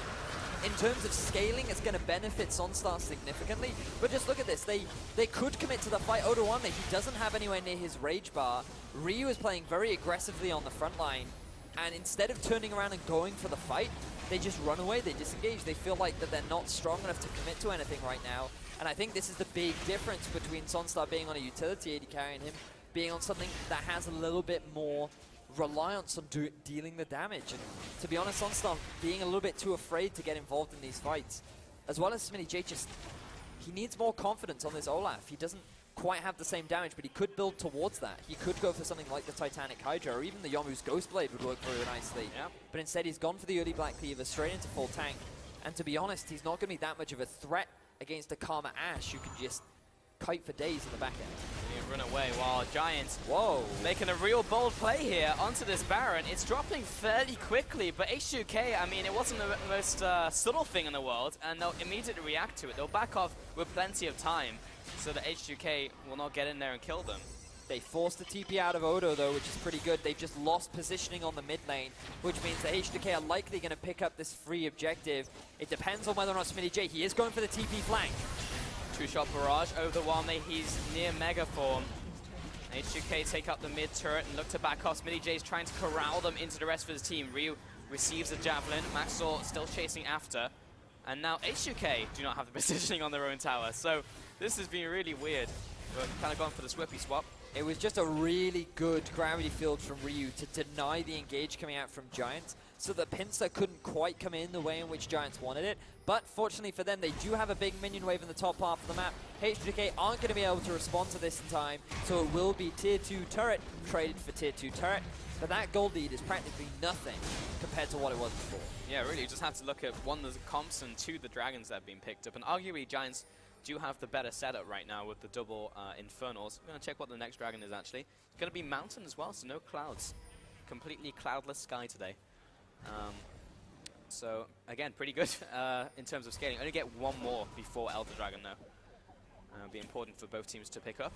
in terms of scaling, it's going to benefit Sunstar significantly. But just look at this. They could commit to the fight. Odoame, he doesn't have anywhere near his Rage Bar. Ryu is playing very aggressively on the front line. And instead of turning around and going for the fight, they just run away, they disengage. They feel like that they're not strong enough to commit to anything right now. And I think this is the big difference between Sunstar being on a utility AD carry and him being on something that has a little bit more reliance on dealing the damage. And to be honest, Sunstar being a little bit too afraid to get involved in these fights. As well as SmittyJ, just he needs more confidence on this Olaf. He doesn't quite have the same damage, but he could build towards that. He could go for something like the Titanic Hydra, or even the Yomu's Ghostblade would work very nicely.
Yep.
But instead he's gone for the early Black Cleaver, straight into full tank. And to be honest, he's not going to be that much of a threat against a Karma Ashe who can just kite for days in the back end.
You run away while Giants,
whoa,
making a real bold play here onto this Baron. It's dropping fairly quickly, but H2K, I mean, it wasn't the most subtle thing in the world, and they'll immediately react to it. They'll back off with plenty of time, so that H2K will not get in there and kill them.
They forced the TP out of Odo though, which is pretty good. They've just lost positioning on the mid lane, which means that H2K are likely going to pick up this free objective. It depends on whether or not SmittyJ, he is going for the TP flank.
2-shot barrage over the Wame, he's near Mega Form. H2K take up the mid turret and look to back off. SmittyJ is trying to corral them into the rest of his team. Ryu receives a Javelin, Maxor still chasing after. And now H2K do not have the positioning on their own tower. So this has been really weird. We've kind of gone for the Swippy swap.
It was just a really good gravity field from Ryu to deny the engage coming out from Giants, so that Pinsir couldn't quite come in the way in which Giants wanted it. But fortunately for them, they do have a big minion wave in the top half of the map. H2K aren't going to be able to respond to this in time, so it will be tier 2 turret traded for tier 2 turret. But that gold lead is practically nothing compared to what it was before.
Yeah, really, you just have to look at one, the comps, and two, the dragons that have been picked up. And arguably, Giants do have the better setup right now with the double Infernals. We're going to check what the next dragon is actually. It's going to be Mountain as well, so no clouds. Completely cloudless sky today. So, again, pretty good in terms of scaling. Only get one more before Elder Dragon, though. It'll be important for both teams to pick up.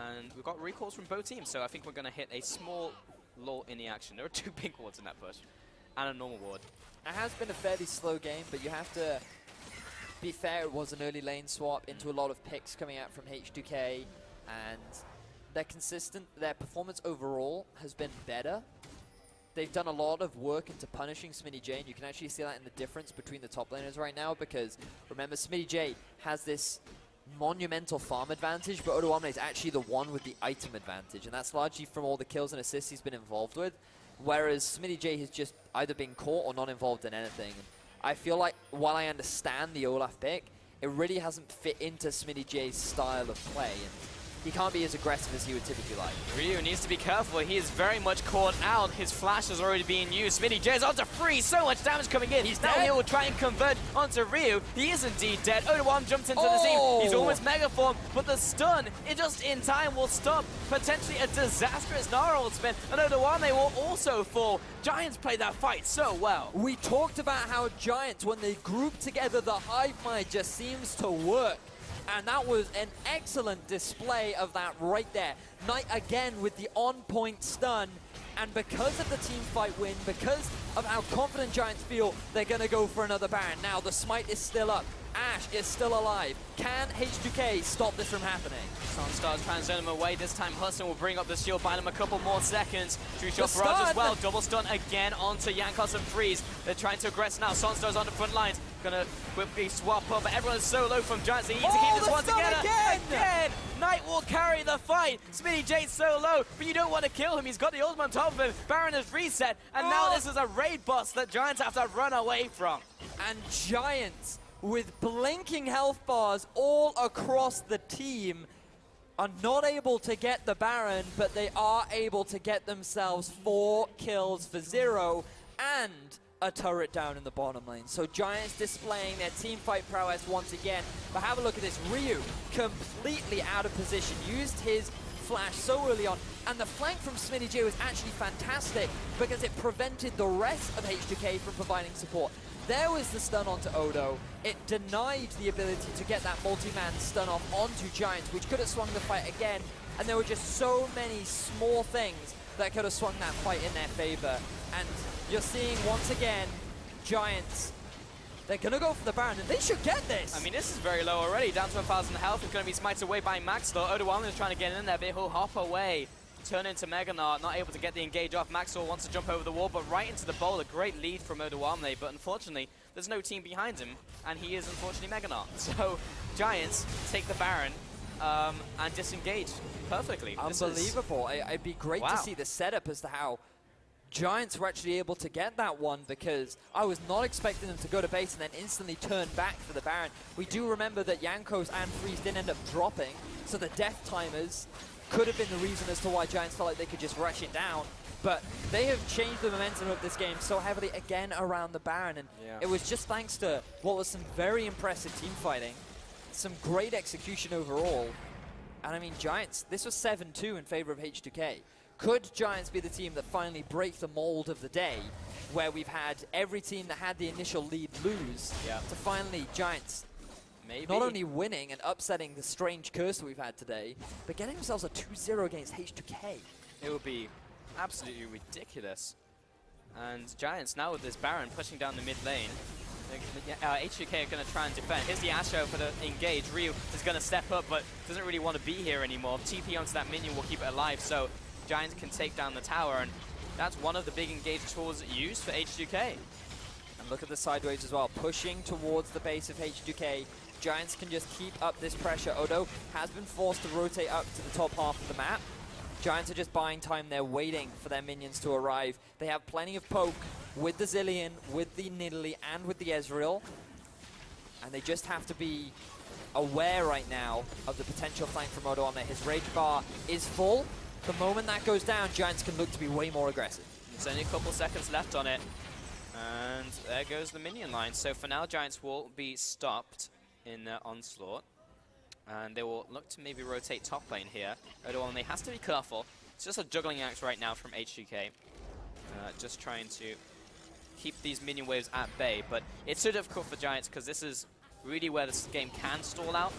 And we've got recalls from both teams, so I think we're going to hit a small lull in the action. There are 2 pink wards in that push, and a normal ward.
It has been a fairly slow game, but you have to be fair, it was an early lane swap into a lot of picks coming out from H2K, and they're consistent. Their performance overall has been better. They've done a lot of work into punishing Smitty J, and you can actually see that in the difference between the top laners right now, because remember, Smitty J has this monumental farm advantage, but Odoamne is actually the one with the item advantage, and that's largely from all the kills and assists he's been involved with, whereas Smitty J has just either been caught or not involved in anything. I feel like, while I understand the Olaf pick, it really hasn't fit into Smitty J's style of play, and he can't be as aggressive as he would typically like.
Ryu needs to be careful. He is very much caught out. His flash is already being used. Smitty J is onto Freeze. So much damage coming in.
He's
now
dead.
he will try and convert onto Ryu. He is indeed dead. Odawam jumps into the scene. He's almost mega form, but the stun, it just in time will stop potentially a disastrous Gnarl spin. And Odawame will also fall. Giants played that fight so well.
We talked about how Giants, when they group together, the hive mind just seems to work. And that was an excellent display of that right there. Knight again with the on-point stun. And because of the team fight win, because of how confident Giants feel, they're going to go for another Baron. Now the smite is still up. Ashe is still alive. Can H2K stop this from happening?
Sunstar's trying to send him away. This time Hudson will bring up the shield, buy him a couple more seconds. True shot for Raj as well. Double stun again onto Jankos and Freeze. They're trying to aggress now. Sunstar's on the front lines. Gonna quickly swap up, but everyone's so low from Giants. They need to keep this one together. Again! Knight will carry the fight. Smitty J's so low, but you don't want to kill him. He's got the ultimate on top of him. Baron has reset, and now this is a raid boss that Giants have to run away from.
And Giants, with blinking health bars all across the team, are not able to get the Baron, but they are able to get themselves 4 kills for 0 and a turret down in the bottom lane. So Giants displaying their team fight prowess once again. But have a look at this. Ryu completely out of position, used his flash so early on, and the flank from Smitty J was actually fantastic because it prevented the rest of H2K from providing support. There was the stun onto Odo. It denied the ability to get that multi-man stun off onto Giants, which could have swung the fight again. And there were just so many small things that could have swung that fight in their favor. And you're seeing once again, Giants, they're going to go for the Baron, and they should get this.
I mean, this is very low already, down to 1,000 health. It's going to be smited away by Maxwell. Odoamne is trying to get in there, but he'll hop away. Turn into Meganar, not able to get the engage off. Maxwell wants to jump over the wall, but right into the bowl. A great lead from Odoamne, but unfortunately, there's no team behind him, and he is unfortunately Meganar. So, Giants take the Baron and disengage perfectly.
Unbelievable. It'd be great to see the setup as to how Giants were actually able to get that one, because I was not expecting them to go to base and then instantly turn back for the Baron. We do remember that Jankos and Freeze didn't end up dropping, so the death timers could have been the reason as to why Giants felt like they could just rush it down. But they have changed the momentum of this game so heavily again around the Baron, and it was just thanks to what was some very impressive team fighting, some great execution overall. And I mean, Giants, this was 7-2 in favor of H2K. Could Giants be the team that finally break the mold of the day, where we've had every team that had the initial lead lose, to finally Giants not only winning and upsetting the strange curse that we've had today, but getting themselves a 2-0 against H2K.
It would be absolutely ridiculous. And Giants now with this Baron pushing down the mid lane. H2K are going to try and defend. Here's the Asho for the engage. Ryu is going to step up, but doesn't really want to be here anymore. TP onto that minion will keep it alive, so Giants can take down the tower, and that's one of the big engage tools used for H2K.
And look at the sideways as well, pushing towards the base of H2K. Giants can just keep up this pressure. Odo has been forced to rotate up to the top half of the map, Giants are just buying time. They're waiting for their minions to arrive. They have plenty of poke with the Zilean, with the Nidalee, and with the Ezreal. And they just have to be aware right now of the potential flank from Odo on there. His rage bar is full. The moment that goes down, Giants can look to be way more aggressive.
There's only a couple seconds left on it. And there goes the minion line. So for now, Giants will be stopped in their onslaught. And they will look to maybe rotate top lane here. Odo only has to be careful. It's just a juggling act right now from H2K. Just trying to keep these minion waves at bay. But it's so difficult for Giants because this is really where this game can stall out.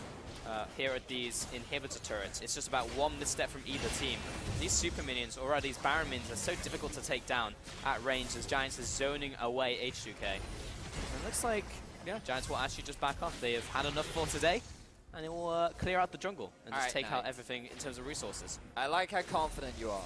Here are these inhibitor turrets. It's just about one misstep from either team. These super minions, or these Baron minions, are so difficult to take down at range as Giants is zoning away H2K. And it looks like, yeah, Giants will actually just back off. They have had enough for today, and they will clear out the jungle and just take out everything in terms of resources.
I like how confident you are.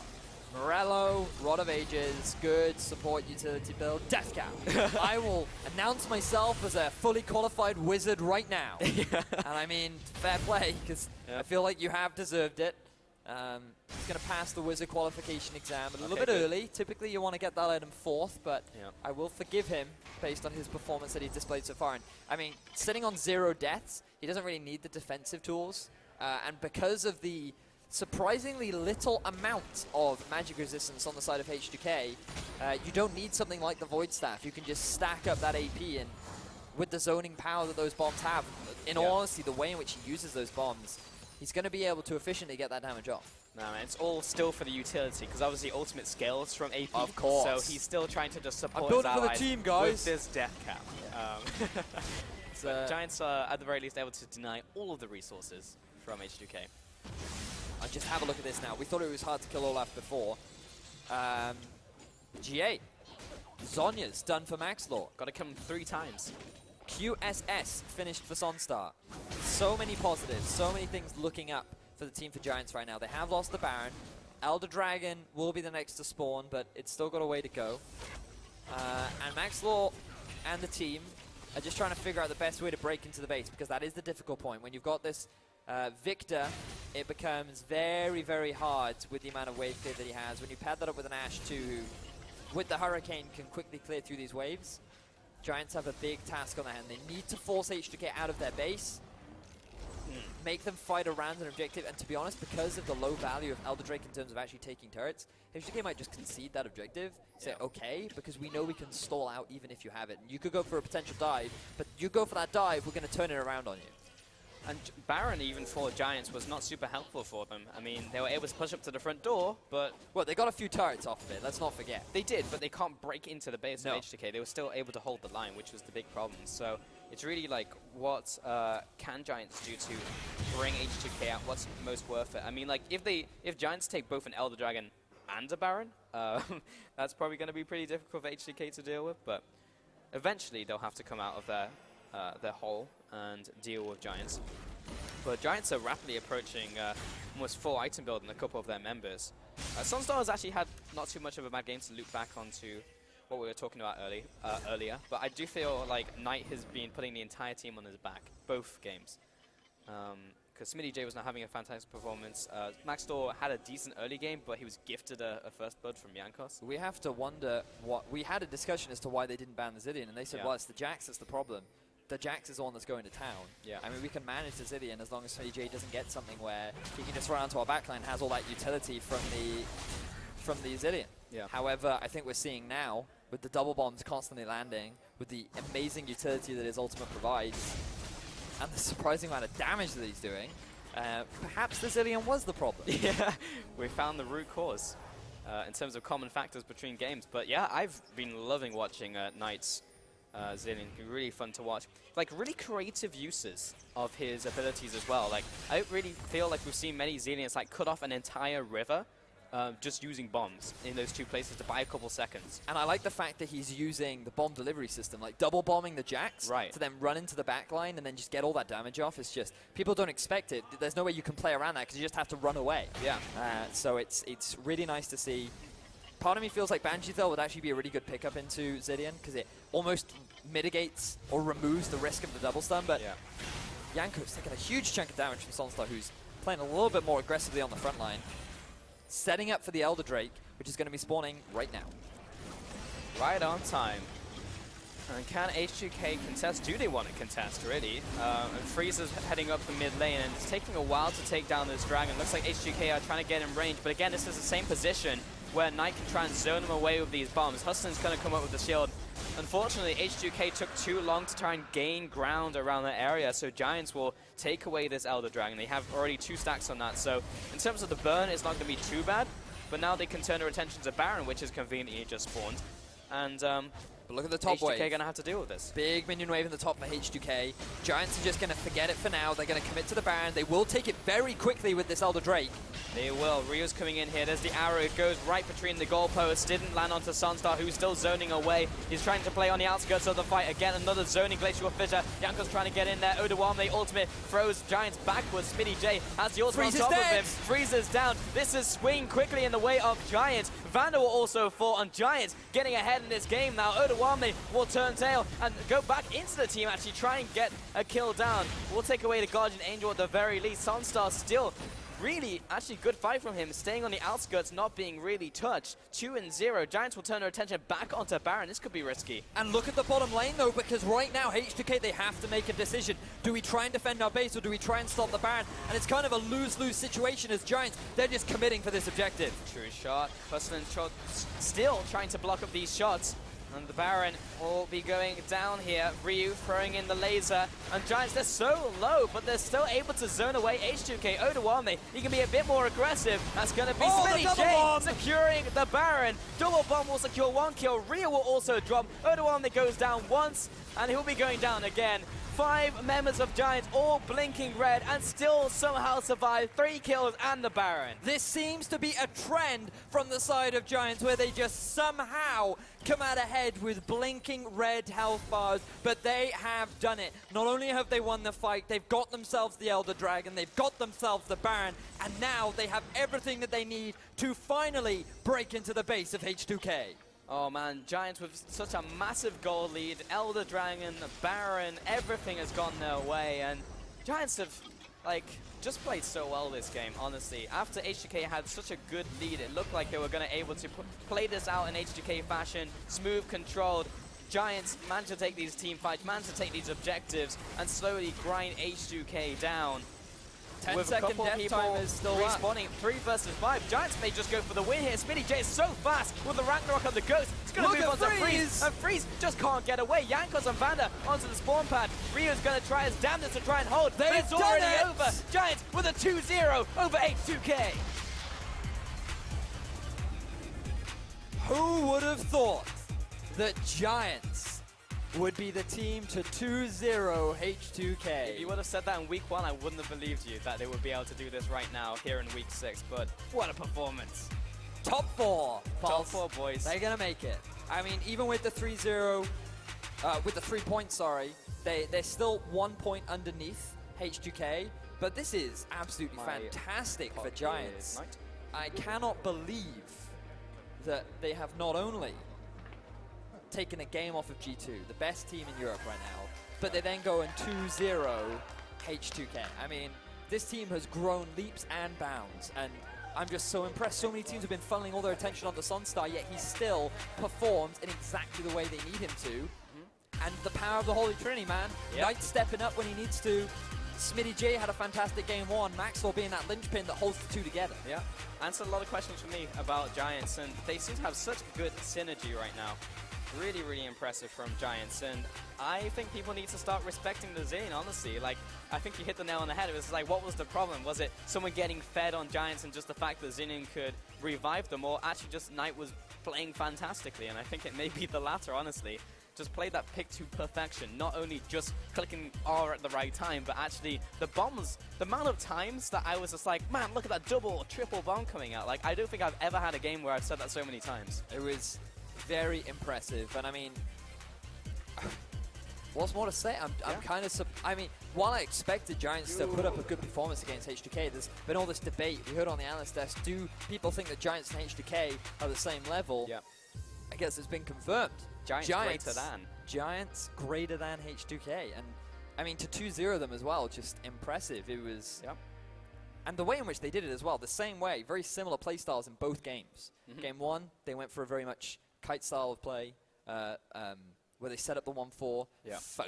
Morello, Rod of Ages, good support utility build, Death Cap. I will announce myself as a fully qualified wizard right now. And I mean, fair play, because I feel like you have deserved it. He's going to pass the wizard qualification exam a little bit early. Typically you want to get that item fourth, but I will forgive him based on his performance that he's displayed so far. And I mean, sitting on 0 deaths, he doesn't really need the defensive tools. And because of the surprisingly little amount of magic resistance on the side of H2K, you don't need something like the Void Staff. You can just stack up that AP, and with the zoning power that those bombs have, in all honesty, the way in which he uses those bombs, he's going to be able to efficiently get that damage off.
No, man, it's all still for the utility, because obviously ultimate scales from AP.
Of course.
So he's still trying to just support
I'm
his
building for the
allies
team, guys.
with this Death Cap. Giants are at the very least able to deny all of the resources from H2K.
Just have a look at this now. We thought it was hard to kill Olaf before. G8. Zhonya's done for Maxlore.
Got to come 3 times.
QSS finished for Sonstar. So many positives, so many things looking up for the team for Giants right now. They have lost the Baron. Elder Dragon will be the next to spawn, but it's still got a way to go. And Maxlore and the team are just trying to figure out the best way to break into the base, because that is the difficult point. When you've got this Victor, it becomes very, very hard with the amount of wave clear that he has. When you pad that up with an Ashe too, who with the Hurricane can quickly clear through these waves, Giants have a big task on their hand. They need to force H2K out of their base, make them fight around an objective, and to be honest, because of the low value of Elder Drake in terms of actually taking turrets, H2K might just concede that objective, say okay, because we know we can stall out even if you have it. And you could go for a potential dive, but you go for that dive, we're going to turn it around on you.
And Baron, even for Giants, was not super helpful for them. I mean, they were able to push up to the front door, but...
Well, they got a few turrets off of it, let's not forget.
They did, but they can't break into the base of H2K. They were still able to hold the line, which was the big problem. So it's really like, what can Giants do to bring H2K out? What's most worth it? I mean, like, if Giants take both an Elder Dragon and a Baron, that's probably going to be pretty difficult for H2K to deal with, but eventually they'll have to come out of their hole and deal with Giants. But Giants are rapidly approaching almost full item build in a couple of their members. Sunstar has actually had not too much of a bad game to loop back onto what we were talking about earlier, but I do feel like Knight has been putting the entire team on his back, both games. Because Smitty J was not having a fantastic performance. Maxlore had a decent early game, but he was gifted a first blood from Jankos.
We have to wonder what... We had a discussion as to why they didn't ban the Zilean, and they said, well, it's the Jax that's the problem. The Jax is the one that's going to town. Yeah. I mean, we can manage the Zilean as long as CJ doesn't get something where he can just run onto our backline and has all that utility from the Zilean. Yeah. However, I think we're seeing now, with the double bombs constantly landing, with the amazing utility that his ultimate provides, and the surprising amount of damage that he's doing, perhaps the Zilean was the problem.
Yeah, we found the root cause in terms of common factors between games. But yeah, I've been loving watching Knight's Zilean. Really fun to watch. Like, really creative uses of his abilities as well. Like, I don't really feel like we've seen many Zileans like cut off an entire river just using bombs in those 2 places to buy a couple seconds.
And I like the fact that he's using the bomb delivery system, like double bombing the Jax to then run into the back line and then just get all that damage off. It's just, people don't expect it. There's no way you can play around that because you just have to run away. Yeah. So it's really nice to see. Part of me feels like Banshee though would actually be a really good pickup into Zilean because it almost mitigates or removes the risk of the double stun, but Jankos taking a huge chunk of damage from Sonstar, who's playing a little bit more aggressively on the front line. setting up for the Elder Drake, which is going to be spawning right now.
Right on time. And can H2K contest? Do they want to contest, really? And Freeze is heading up the mid lane, and it's taking a while to take down this dragon. Looks like H2K are trying to get in range, but again, this is the same position where Knight can try and zone him away with these bombs. Huston's going to come up with the shield. Unfortunately, H2K took too long to try and gain ground around that area, so Giants will take away this Elder Dragon. They have already 2 stacks on that, so in terms of the burn, it's not going to be too bad, but now they can turn their attention to Baron, which is conveniently just spawned. And
but look at the top wave.
H2K going to have to deal with this.
Big minion wave in the top for H2K. Giants are just going to forget it for now. They're going to commit to the Baron. They will take it very quickly with this Elder Drake.
They will. Rio's coming in here. There's the arrow. It goes right between the goalposts. Didn't land onto Sunstar, who's still zoning away. He's trying to play on the outskirts of the fight. Again, another zoning Glacial Fissure. Yanko's trying to get in there. Odawame ultimate throws Giants backwards. Smitty J has the ultimate on top of him. Freezes down. This is swinging quickly in the way of Giants. Vanda will also fall on Giants, getting ahead in this game now. Odawame will turn tail and go back into the team, actually try and get a kill down. We'll take away the Guardian Angel at the very least. Sunstar still really, actually good fight from him, staying on the outskirts, not being really touched. 2-0. Giants will turn their attention back onto Baron. This could be risky.
And look at the bottom lane, though, because right now, H2K, they have to make a decision. Do we try and defend our base, or do we try and stop the Baron? And it's kind of a lose-lose situation as Giants, they're just committing for this objective.
True shot. Huston still trying to block up these shots. And the Baron will be going down here. Ryu throwing in the laser. And Giants, they're so low, but they're still able to zone away H2K. Odawame, he can be a bit more aggressive. That's going to be Smitty J securing the Baron. Double bomb will secure 1 kill. Ryu will also drop. Odawame goes down once, and he'll be going down again. 5 members of Giants all blinking red and still somehow survive 3 kills and the Baron.
This seems to be a trend from the side of Giants where they just somehow come out ahead with blinking red health bars, but they have done it. Not only have they won the fight, they've got themselves the Elder Dragon, they've got themselves the Baron, and now they have everything that they need to finally break into the base of H2K.
Oh man, Giants with such a massive goal lead, Elder Dragon, Baron, everything has gone their way, and Giants have, like, just played so well this game, honestly. After H2K had such a good lead, it looked like they were going to able to play this out in H2K fashion, smooth, controlled. Giants managed to take these team fights, managed to take these objectives, and slowly grind H2K down.
10-second death time is still
respawning. 3 versus 5. Giants may just go for the win here. Smitty J is so fast with the Ragnarok on the Ghost. It's going to move on to Freeze. And Freeze just can't get away. Yankos and Vanda onto the spawn pad. Ryu's going to try his damnedest to try and hold. But it's already over. Giants with a 2-0 over H2K.
Who would have thought that Giants would be the team to 2-0 H2K?
If you would have said that in week 1, I wouldn't have believed you that they would be able to do this right now here in week 6, but what a performance.
Top 4, Pulse.
Top 4, boys.
They're going to make it. I mean, even with the 3-0, with the 3 points, sorry, they're still 1 point underneath H2K, but this is absolutely fantastic for Giants. I cannot believe that they have not only taken a game off of G2, the best team in Europe right now, but they then go in 2-0 H2K. I mean, this team has grown leaps and bounds, and I'm just so impressed. So many teams have been funneling all their attention onto Sunstar, yet he still performs in exactly the way they need him to. And the power of the Holy Trinity, man. Knight stepping up when he needs to. Smitty J had a fantastic game 1. Maxwell being that linchpin that holds the 2 together.
Yeah, answered a lot of questions for me about Giants, and they seem to have such good synergy right now. Really, really impressive from Giants, and I think people need to start respecting the Zane, honestly. Like, I think you hit the nail on the head. It was like, what was the problem? Was it someone getting fed on Giants and just the fact that Zinin could revive them, or actually just Knight was playing fantastically? And I think it may be the latter, honestly. Just played that pick to perfection, not only just clicking R at the right time, but actually the bombs, the amount of times that I was just like, man, look at that double or triple bomb coming out. Like, I don't think I've ever had a game where I've said that so many times.
It was very impressive, and I mean, what's more to say? I'm kind of, I mean, while I expected Giants to put up a good performance against H2K, there's been all this debate. We heard on the analyst desk, do people think that Giants and H2K are the same level?
Yeah.
I guess it's been confirmed. Giants greater than H2K, and I mean, to 2-0 them as well, just impressive. It was And the way in which they did it as well, the same way, very similar play styles in both games. Game 1, they went for a very much kite style of play, where they set up the 1-4,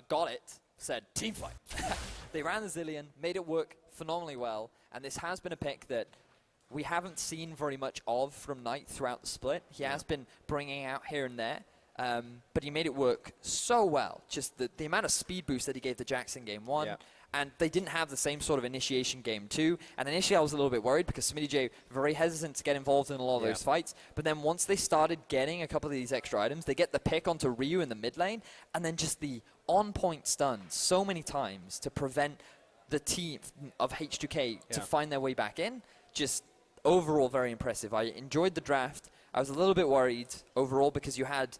got it, said team fight. They ran the Zillion, made it work phenomenally well, and this has been a pick that we haven't seen very much of from Knight throughout the split. He has been bringing out here and there, but he made it work so well. Just the amount of speed boost that he gave to Jackson game 1, and they didn't have the same sort of initiation game 2. And initially I was a little bit worried because Smitty J very hesitant to get involved in a lot of those fights. But then once they started getting a couple of these extra items, they get the pick onto Ryu in the mid lane, and then just the on-point stuns so many times to prevent the team of H2K to find their way back in. Just overall very impressive. I enjoyed the draft. I was a little bit worried overall because you had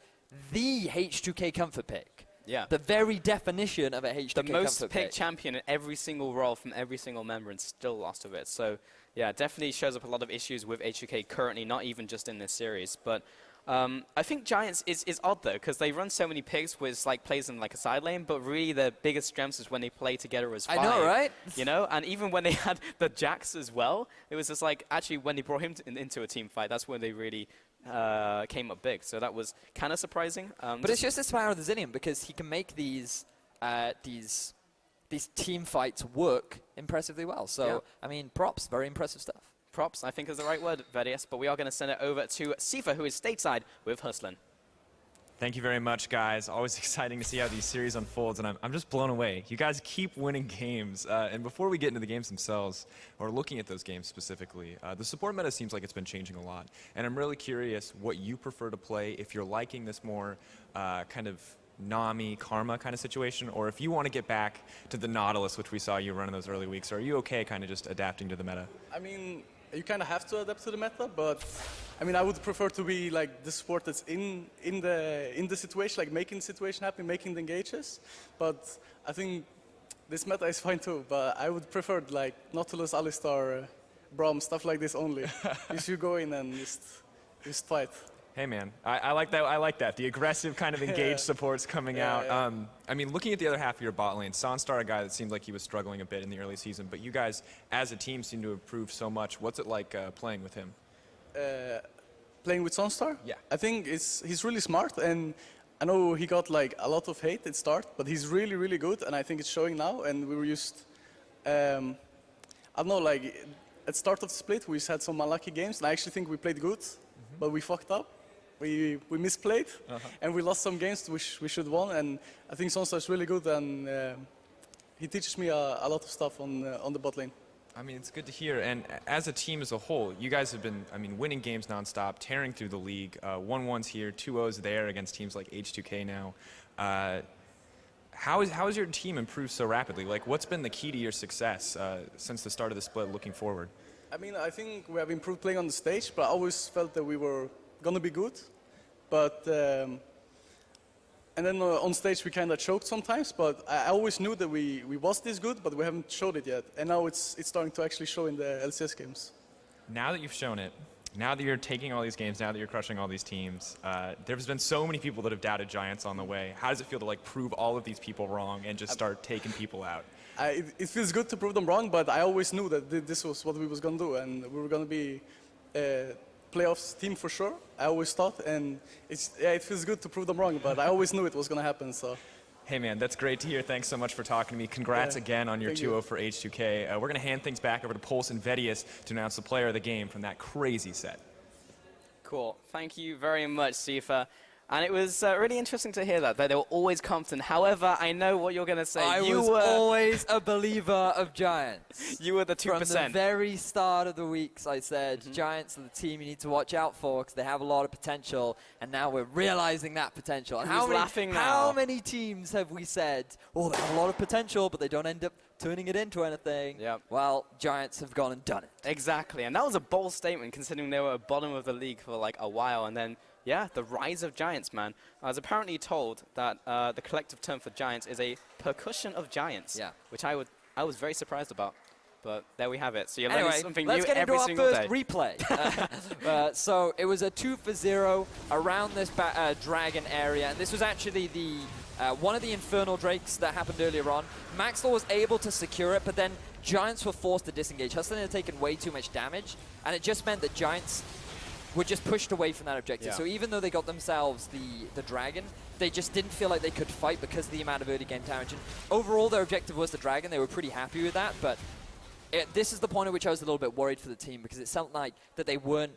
the H2K comfort pick.
Yeah.
The very definition of a H2K
the most
comfort
picked
pick.
champion in every single role from every single member and still lost of it. So, yeah, definitely shows up a lot of issues with H2K currently, not even just in this series. But I think Giants is odd, though, because they run so many picks with like plays in like a side lane, but really their biggest strengths is when they play together as 5.
I know, right?
You know, and even when they had the Jax as well, it was just like, actually, when they brought him into a team fight, that's when they really came up big. So that was kind of surprising.
But it's just this power of the Zillion because he can make these team fights work impressively well. So, I mean, props, very impressive stuff.
Props, I think is the right word, Vedius, but we are going to send it over to Sifa, who is stateside with Hustlin.
Thank you very much, guys. Always exciting to see how these series unfolds, and I'm just blown away. You guys keep winning games, and before we get into the games themselves, or looking at those games specifically, the support meta seems like it's been changing a lot, and I'm really curious what you prefer to play, if you're liking this more kind of Nami, Karma kind of situation, or if you want to get back to the Nautilus, which we saw you run in those early weeks. Are you okay kind of just adapting to the meta?
I mean, you kind of have to adapt to the meta, but I mean, I would prefer to be like the support that's in the situation, like making the situation happen, making the engages. But I think this meta is fine too. But I would prefer like Nautilus, Alistar, Braum, stuff like this only. You should go in and just fight.
Hey man, I like that. I like that. The aggressive kind of engaged support's coming out. I mean, looking at the other half of your bot lane, Sonstar, a guy that seemed like he was struggling a bit in the early season, but you guys, as a team, seem to have improved so much. What's it like playing with him?
Playing with Sonstar?
Yeah.
I think he's really smart, and I know he got like a lot of hate at start, but he's really, really good, and I think it's showing now. And we were just, I don't know, like at start of the split, we had some unlucky games, and I actually think we played good, but we fucked up. We misplayed, and we lost some games which we should have won. And I think Sonstar is really good, and he teaches me a lot of stuff on the bot lane.
I mean, it's good to hear. And as a team as a whole, you guys have been, I mean, winning games nonstop, tearing through the league. 1-1s here, 2-0s there against teams like H2K now. How has your team improved so rapidly? Like, what's been the key to your success since the start of the split looking forward?
I mean, I think we have improved playing on the stage, but I always felt that we were gonna be good. But and then on stage we kind of choked sometimes, but I always knew that we was this good, but we haven't showed it yet. And now it's starting to actually show in the LCS games.
Now that you've shown it, now that you're taking all these games, now that you're crushing all these teams, there's been so many people that have doubted Giants on the way. How does it feel to like prove all of these people wrong and just start taking people out?
It feels good to prove them wrong, but I always knew that this was what we was gonna do, and we were gonna be playoffs team for sure. I always thought, and it feels good to prove them wrong, but I always knew it was gonna happen. So.
Hey man, that's great to hear. Thanks so much for talking to me. Congrats again on your 2-0 for H2K. We're going to hand things back over to Pulse and Vedius to announce the player of the game from that crazy set.
Cool. Thank you very much, Sifa. And it was really interesting to hear that they were always confident. However, I know what you're going to say.
I was always a believer of Giants.
You were the 2%.
From the very start of the weeks, I said, Giants are the team you need to watch out for because they have a lot of potential, and now we're realizing that potential. And how many teams have we said, oh, they have a lot of potential, but they don't end up turning it into anything?
Yep.
Well, Giants have gone and done it.
Exactly, and that was a bold statement considering they were at the bottom of the league for like a while, and then yeah, the rise of Giants, man. I was apparently told that the collective term for Giants is a percussion of giants, which I was very surprised about. But there we have it. So you're learning something new every single day.
Let's get into our first replay. So it was a 2-for-0 around this dragon area, and this was actually the One of the Infernal Drakes that happened earlier on, Maxwell was able to secure it, but then Giants were forced to disengage. Hustlin had taken way too much damage, and it just meant that Giants were just pushed away from that objective. So even though they got themselves the dragon, they just didn't feel like they could fight because of the amount of early game damage. And overall, their objective was the dragon. They were pretty happy with that, but this is the point at which I was a little bit worried for the team, because it felt like that they were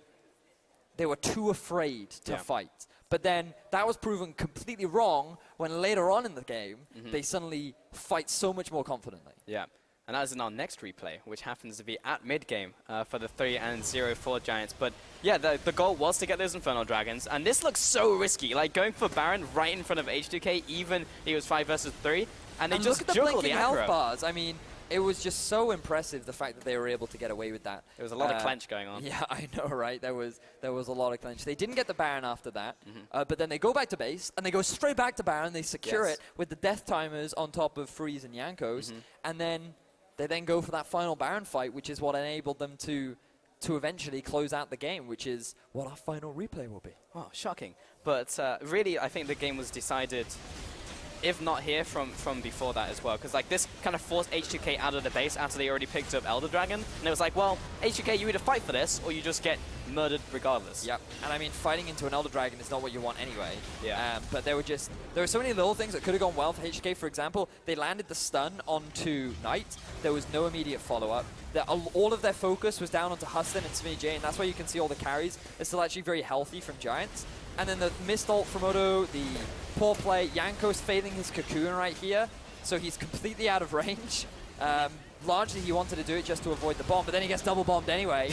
too afraid to fight. But then that was proven completely wrong when later on in the game, they suddenly fight so much more confidently.
Yeah. And that is in our next replay, which happens to be at mid-game for the 3-0 for Giants. But yeah, the goal was to get those Infernal Dragons, and this looks so risky. Like going for Baron right in front of H2K, even he was 5 versus 3, and they just
look at the
juggle
blinking
the
health
aggro.
bars. I mean, it was just so impressive, the fact that they were able to get away with that.
There was a lot of clench going on.
Yeah, I know, right? There was a lot of clench. They didn't get the Baron after that, but then they go back to base, and they go straight back to Baron. They secure it with the death timers on top of Freeze and Jankos, and then they then go for that final Baron fight, which is what enabled them to eventually close out the game, which is what our final replay will be.
Wow, shocking. But really, I think the game was decided, if not here, from before that as well. Because like this kind of forced H2K out of the base after they already picked up Elder Dragon. And it was like, well, H2K, you either fight for this or you just get murdered regardless.
Yep. And I mean, fighting into an Elder Dragon is not what you want anyway.
Yeah.
But there were so many little things that could have gone well for H2K. For example, they landed the stun onto Knight. There was no immediate follow-up. All of their focus was down onto Huston and Smitty J, and that's why you can see all the carries. It's still actually very healthy from Giants. And then the missed ult from Odo, the poor play, Yanko's failing his cocoon right here, so he's completely out of range. Largely he wanted to do it just to avoid the bomb, but then he gets double bombed anyway.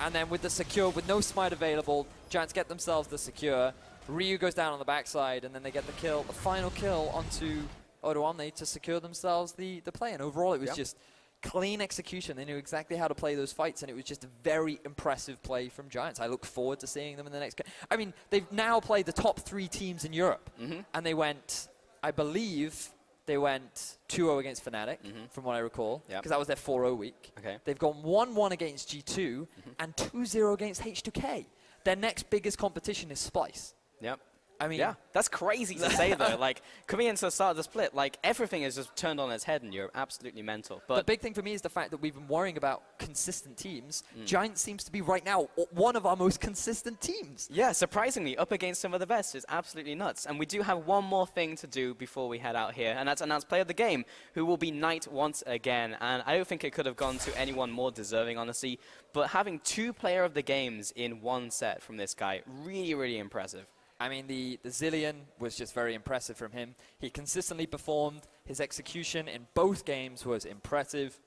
And then with the secure, with no smite available, Giants get themselves the secure. Ryu goes down on the backside, and then they get the kill, the final kill onto Odo Omni to secure themselves the play. And overall it was just clean execution. They knew exactly how to play those fights, and it was just a very impressive play from Giants. I look forward to seeing them in the next game. I mean, they've now played the top 3 teams in Europe, and they went, I believe, they went 2-0 against Fnatic, from what I recall, because that was their 4-0 week.
Okay.
They've gone 1-1 against G2, and 2-0 against H2K. Their next biggest competition is Splice.
Yep.
I mean,
yeah, that's crazy to say though. Like coming into the start of the split, like everything is just turned on its head in Europe. Absolutely mental. But
the big thing for me is the fact that we've been worrying about consistent teams. Giants seems to be right now one of our most consistent teams.
Yeah, surprisingly, up against some of the best. It's absolutely nuts. And we do have one more thing to do before we head out here, and that's announce player of the game, who will be Knight once again. And I don't think it could have gone to anyone more deserving, honestly. But having 2 player of the games in one set from this guy, really, really impressive.
I mean, the Zillion was just very impressive from him. He consistently performed. His execution in both games was impressive.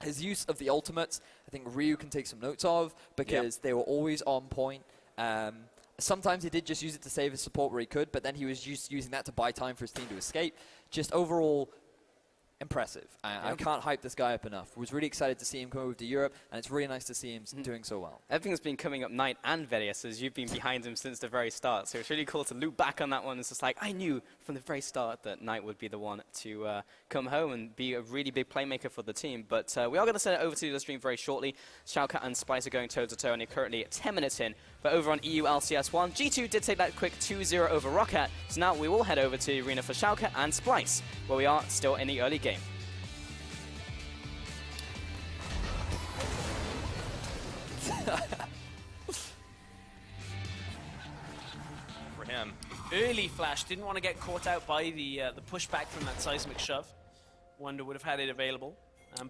His use of the ultimates, I think Ryu can take some notes of, because they were always on point. Sometimes he did just use it to save his support where he could, but then he was using that to buy time for his team to escape. Just overall impressive. I can't hype this guy up enough. Was really excited to see him come over to Europe, and it's really nice to see him doing so well.
Everything's been coming up Knight and Vedius, as you've been behind him since the very start. So it's really cool to loop back on that one. It's just like, I knew from the very start that Knight would be the one to come home and be a really big playmaker for the team. But we are going to send it over to the stream very shortly. Schalke and Spice are going toe-to-toe, and they're currently 10 minutes in. But over on EULCS1, G2 did take that quick 2-0 over Roccat. So now we will head over to the arena for Schalke and Splice, where we are still in the early game.
For him, early flash, didn't want to get caught out by the pushback from that seismic shove. Wonder would have had it available.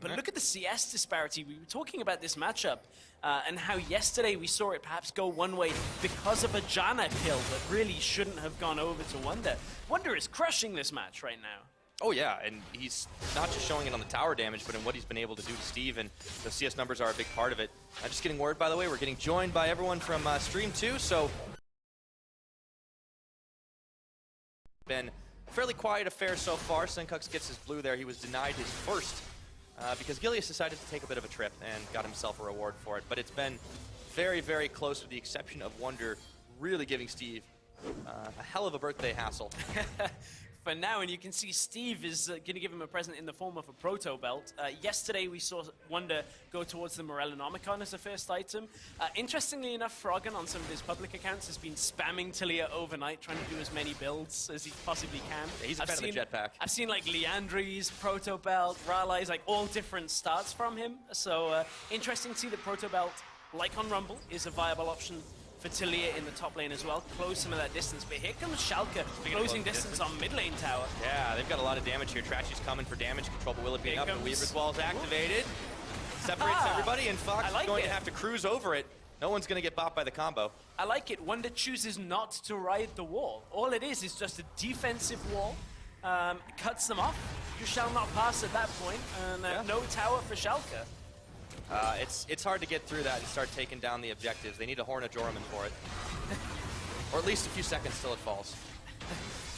But look at the CS disparity. We were talking about this matchup and how yesterday we saw it perhaps go one way because of a Janna kill that really shouldn't have gone over to Wonder. Wonder is crushing this match right now.
Oh yeah, and he's not just showing it on the tower damage, but in what he's been able to do to Steve, and the CS numbers are a big part of it. Just getting word, by the way, we're getting joined by everyone from Stream 2, so been fairly quiet affair so far. Senkux gets his blue there. He was denied his first because Gilius decided to take a bit of a trip and got himself a reward for it. But it's been very, very close, with the exception of Wonder really giving Steve a hell of a birthday hassle.
for now, and you can see Steve is going to give him a present in the form of a proto belt. Yesterday we saw Wonder go towards the Morellonomicon as a first item. Interestingly enough, Froggen on some of his public accounts has been spamming Talia overnight, trying to do as many builds as he possibly can.
Yeah, he's a fan of the jetpack.
I've seen like Leandri's proto belt, Ralai's, like all different starts from him. So interesting to see that proto belt, like on Rumble, is a viable option for Talia in the top lane as well. Close some of that distance. But here comes Schalke, closing distance on mid lane tower.
Yeah, they've got a lot of damage here. Trashy's coming for damage control, but will it be enough? The Weaver's Wall is activated. Separates everybody, and Fox is going to have to cruise over it. No one's going to get bopped by the combo.
I like it. Wonder chooses not to ride the wall. All it is just a defensive wall. Cuts them off. You shall not pass at that point. And no tower for Schalke.
It's hard to get through that and start taking down the objectives. They need a Horn of Joramun for it. Or at least a few seconds till it falls.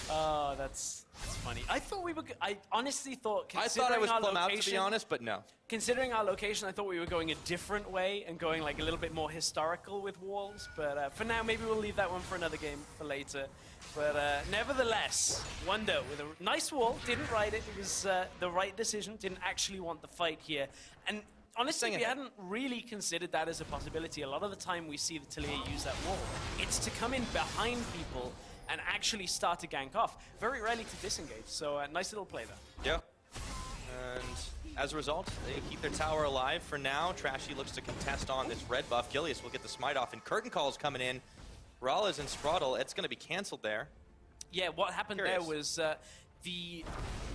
Oh, that's funny. I honestly thought,
I thought I was plumb out, to be honest, but no.
Considering our location, I thought we were going a different way and going like a little bit more historical with walls. But for now, maybe we'll leave that one for another game for later. But nevertheless, Wonder with a nice wall, didn't ride it. It was the right decision, didn't actually want the fight here. And honestly, we hadn't really considered that as a possibility. A lot of the time we see the Talia use that wall. It's to come in behind people and actually start to gank off. Very rarely to disengage, so nice little play there.
Yeah. And as a result, they keep their tower alive for now. Trashy looks to contest on this red buff. Gilius will get the smite off, and Curtain Call's coming in. Rallas and Spraddle, it's going to be canceled there.
Yeah, what happened there was the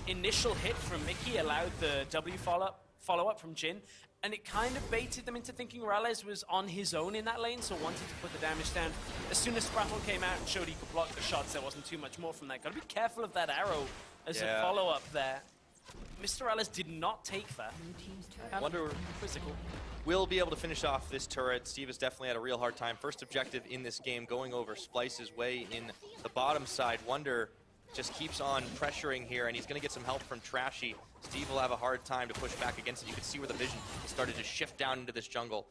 initial hit from Mickey allowed the W follow-up from Jhin, and it kind of baited them into thinking Ralles was on his own in that lane, so wanted to put the damage down. As soon as Spraddle came out and showed he could block the shots, there wasn't too much more from that. Got to be careful of that arrow as a follow-up there. Mr. Ralles did not take that.
Wonder
physical.
Will be able to finish off this turret. Steve has definitely had a real hard time. First objective in this game, going over Splice's way in the bottom side. Wonder just keeps on pressuring here, and he's going to get some help from Trashy. Steve will have a hard time to push back against it. You can see where the vision started to shift down into this jungle.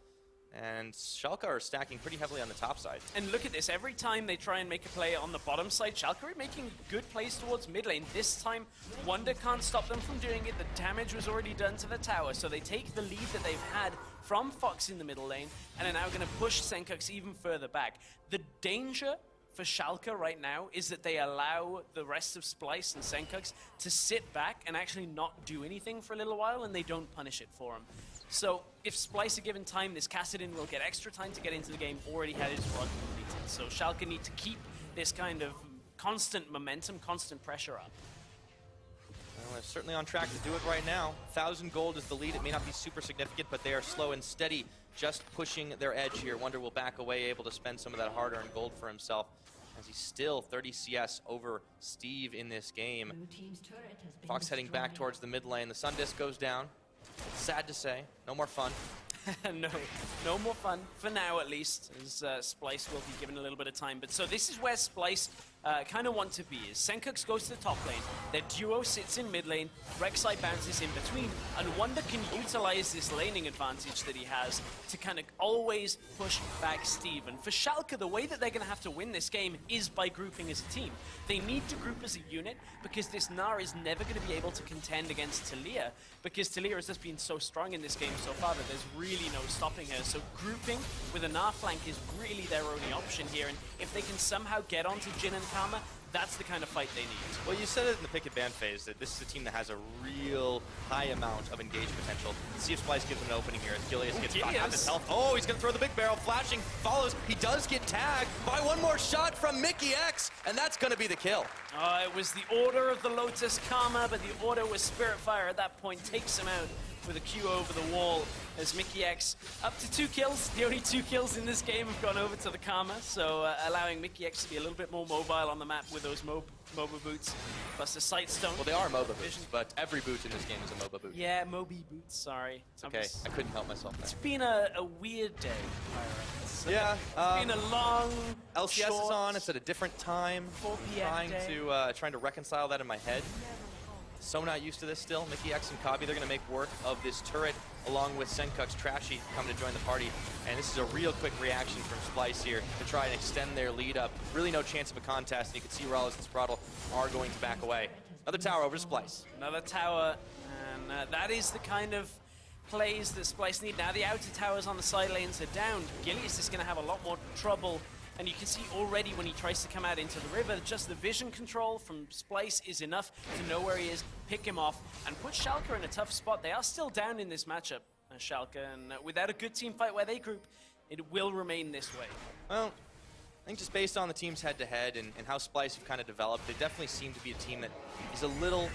And Schalke are stacking pretty heavily on the top side.
And look at this, every time they try and make a play on the bottom side, Schalke are making good plays towards mid lane. This time, Wonder can't stop them from doing it. The damage was already done to the tower, so they take the lead that they've had from Fox in the middle lane, and are now going to push Senkux even further back. The danger for Schalke right now is that they allow the rest of Splice and Senkux to sit back and actually not do anything for a little while, and they don't punish it for them. So if Splice are given time, this Kassadin will get extra time to get into the game, already had his run completed. So Schalke need to keep this kind of constant momentum, constant pressure up.
Well, they're certainly on track to do it right now. 1,000 gold is the lead. It may not be super significant, but they are slow and steady, just pushing their edge here. Wonder will back away, able to spend some of that hard-earned gold for himself, as he's still 30 CS over Steve in this game. Fox heading back towards the mid lane. The Sun Disc goes down. Sad to say, no more fun.
No more fun, for now at least, as Splice will be given a little bit of time. But so this is where Splice kind of want to be. Is Senkux goes to the top lane, their duo sits in mid lane, Rek'Sai bounces in between, and Wonder can utilize this laning advantage that he has to kind of always push back Steve. And for Schalke, the way that they're going to have to win this game is by grouping as a team. They need to group as a unit, because this Gnar is never going to be able to contend against Talia, because Talia has just been so strong in this game so far that there's really no stopping her. So grouping with a Gnar flank is really their only option here, and if they can somehow get onto Jhin and Karma, that's the kind of fight they need.
Well, you said it in the pick and ban phase that this is a team that has a real high amount of engaged potential. Let's see if Splice gives him an opening here. Gilius gets caught on his health. Oh, he's going to throw the big barrel. Flashing, follows. He does get tagged by one more shot from Mickey X, and that's going to be the kill.
It was the order of the Lotus Karma, but the order was Spiritfire at that point. Takes him out with a Q over the wall as Mickey X up to 2 kills. The only 2 kills in this game have gone over to the Karma, so allowing Mickey X to be a little bit more mobile on the map with those MOBA boots, plus the Sight Stone.
Well, they are MOBA boots, but every boot in this game is a MOBA boot.
Yeah, Moby boots, sorry.
It's okay, I couldn't help myself there.
It's been a weird day, Pirates.
Yeah.
It's been a long,
LCS is on, it's at a different time.
4 p.m.
Trying to reconcile that in my head. So not used to this still. Mickey X and Kabi, they're going to make work of this turret, along with Senkux Trashy coming to join the party. And this is a real quick reaction from Splice here to try and extend their lead up. Really no chance of a contest, and you can see Rallas and Spraddle are going to back away. Another tower over to Splice.
Another tower, and that is the kind of plays that Splice need. Now the outer towers on the side lanes are down. Gilius is going to have a lot more trouble, and you can see already when he tries to come out into the river, just the vision control from Splice is enough to know where he is, pick him off, and put Schalke in a tough spot. They are still down in this matchup, Schalke, and without a good team fight where they group, it will remain this way.
Well, I think just based on the team's head-to-head and how Splice have kind of developed, they definitely seem to be a team that is a little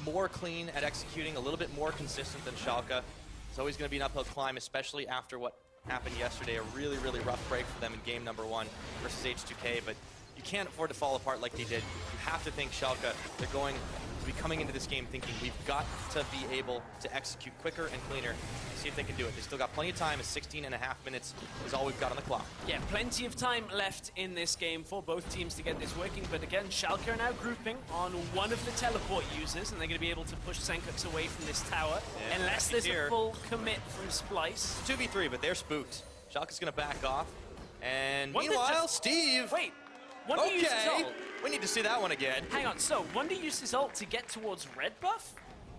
more clean at executing, a little bit more consistent than Schalke. It's always going to be an uphill climb, especially after what happened yesterday. A really, really rough break for them in game number 1 versus H2K, but you can't afford to fall apart like they did. You have to think Schalke, they're going to be coming into this game thinking we've got to be able to execute quicker and cleaner and see if they can do it. They still got plenty of time, as 16 and a half minutes is all we've got on the clock.
Yeah, plenty of time left in this game for both teams to get this working, but again, Schalke are now grouping on one of the teleport users, and they're going to be able to push Senkux away from this tower, unless there's a full commit from Splice.
2v3, but they're spooked. Schalke's going to back off, and
Wonder
meanwhile, Steve...
Wait, Wonder used his ult.
We need to see that one again.
Hang on, so Wonder used his ult to get towards red buff?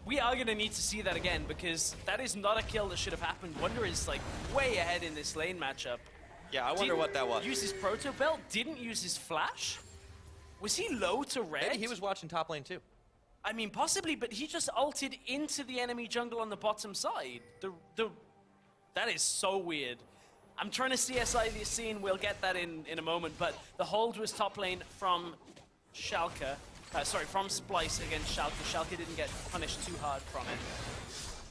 We are going to need to see that again, because that is not a kill that should have happened. Wonder is like way ahead in this lane matchup.
Yeah, I wonder what that was.
Use his proto belt, didn't use his flash? Was he low to red?
Maybe he was watching top lane too.
I mean, possibly, but he just ulted into the enemy jungle on the bottom side. That is so weird. I'm trying to CSI this scene, we'll get that in a moment, but the hold was top lane from Schalke. From Splice against Schalke. Schalke didn't get punished too hard from it.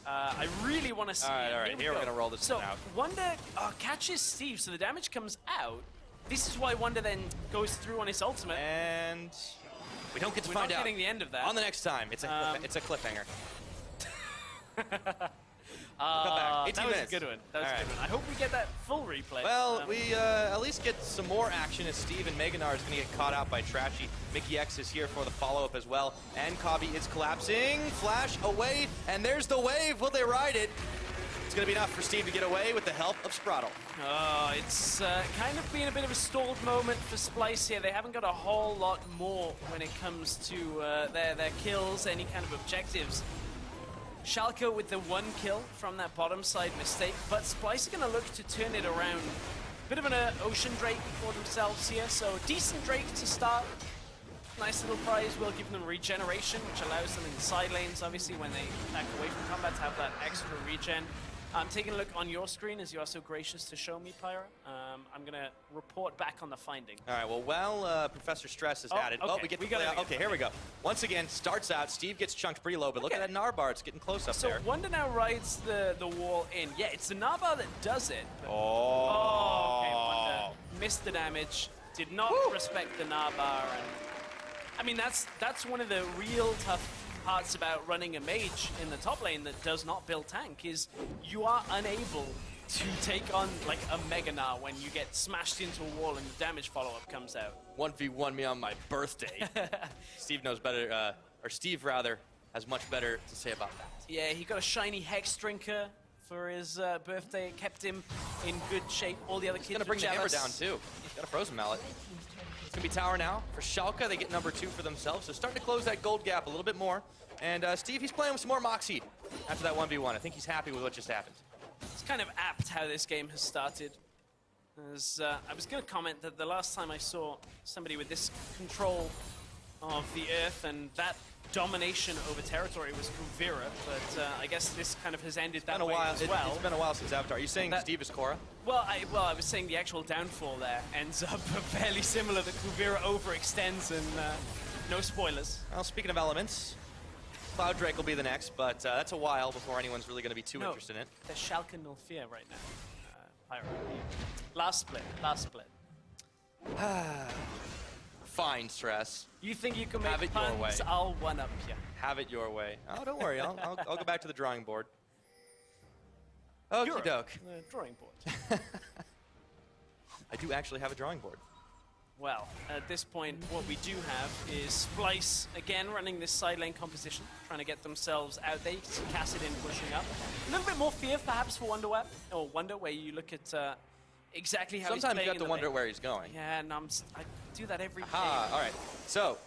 I really want to see it.
All right, here we're going to roll this one out.
So, Wonder catches Steve, so the damage comes out. This is why Wonder then goes through on his ultimate.
And we don't get to find out.
We're not getting the end of that.
On the next time. It's a cliffhanger.
That was a good one. That was a good one. I hope we get that full replay.
Well, we at least get some more action as Steve and Meganar is going to get caught out by Trashy. Mickey X is here for the follow-up as well. And Kabi is collapsing. Flash away, and there's the wave. Will they ride it? It's going to be enough for Steve to get away with the help of Spraddle.
It's kind of been a bit of a stalled moment for Splice here. They haven't got a whole lot more when it comes to their kills, any kind of objectives. Schalke with the 1 kill from that bottom side mistake, but Splice are going to look to turn it around. Bit of an Ocean Drake for themselves here, so decent Drake to start. Nice little prize will give them regeneration, which allows them in the side lanes, obviously, when they attack away from combat to have that extra regen. I'm taking a look on your screen as you are so gracious to show me, Pyra. I'm going to report back on the finding.
All right, well, while Professor Stress is added.
Okay.
Oh, we get to play out. Okay, here we go. Once again, starts out. Steve gets chunked pretty low, but look at that Narbar. It's getting close up there.
So Wonder now rides the wall in. Yeah, it's the Narbar that does it. But okay, Wonder missed the damage. Did not respect the Narbar. And I mean, that's one of the real tough parts about running a mage in the top lane that does not build tank is you are unable to take on like a Meganar when you get smashed into a wall and the damage follow-up comes out.
1v1 me on my birthday. Steve knows better, or Steve rather, has much better to say about that.
Yeah, he got a shiny Hex Drinker for his birthday. It kept him in good shape. All the other kids
He's gonna bring the hammer
jealous.
down too. He's got a Frozen Mallet. It's gonna be tower now for Schalke. They get number 2 for themselves. So starting to close that gold gap a little bit more. And Steve, he's playing with some more Moxie after that 1v1. I think he's happy with what just happened.
It's kind of apt how this game has started. As, I was going to comment that the last time I saw somebody with this control of the Earth and that domination over territory was Kuvira, but I guess this kind of has ended that way as well.
It's been a while since Avatar. Are you saying Steve is Korra?
Well, I was saying the actual downfall there ends up fairly similar, that Kuvira overextends and no spoilers.
Well, speaking of elements, Cloud Drake will be the next, but that's a while before anyone's really going to be too interested in it.
There's Schalke Nulfear right now. Pyro. Last split.
Fine, Stress.
You think you can
Have
make
it your way.
puns? I'll one-up you.
Have it your way. Oh, don't worry. I'll go back to the drawing board. Okie doke.
The drawing board.
I do actually have a drawing board.
Well, at this point, what we do have is Splice, again, running this side lane composition, trying to get themselves out there. You can see Cassidin pushing up. A little bit more fear, perhaps, for Wonder, where you look at exactly how he's playing.
Sometimes you have to wonder where he's going.
Yeah, and I do that every game.
All right. So,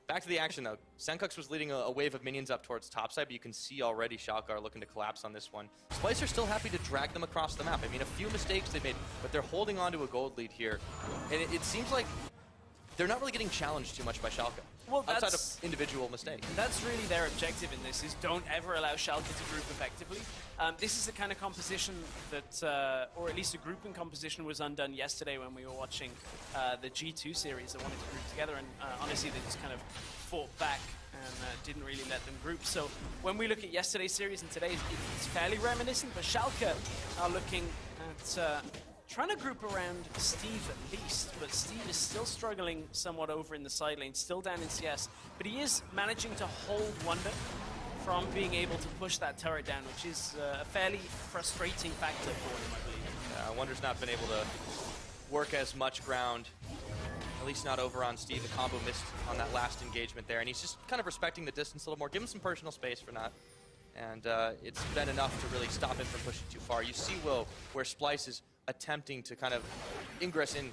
Back to the action, though. Senkux was leading a wave of minions up towards topside, but you can see already Schalke are looking to collapse on this one. Splice are still happy to drag them across the map. I mean, a few mistakes they made, but they're holding on to a gold lead here. And it seems like they're not really getting challenged too much by Schalke.
Well,
outside of individual mistakes.
That's really their objective in this, is don't ever allow Schalke to group effectively. This is the kind of composition that, or at least a grouping composition was undone yesterday when we were watching the G2 series that wanted to group together, and honestly they just kind of fought back and didn't really let them group. So when we look at yesterday's series and today's, it's fairly reminiscent, but Schalke are looking at trying to group around Steve at least, but Steve is still struggling somewhat over in the side lane, still down in CS, but he is managing to hold Wonder from being able to push that turret down, which is a fairly frustrating factor for him, I believe.
Wonder's not been able to work as much ground, at least not over on Steve. The combo missed on that last engagement there, and he's just kind of respecting the distance a little more. Give him some personal space for that. And it's been enough to really stop him from pushing too far. You see, Will, where Splice is attempting to kind of ingress in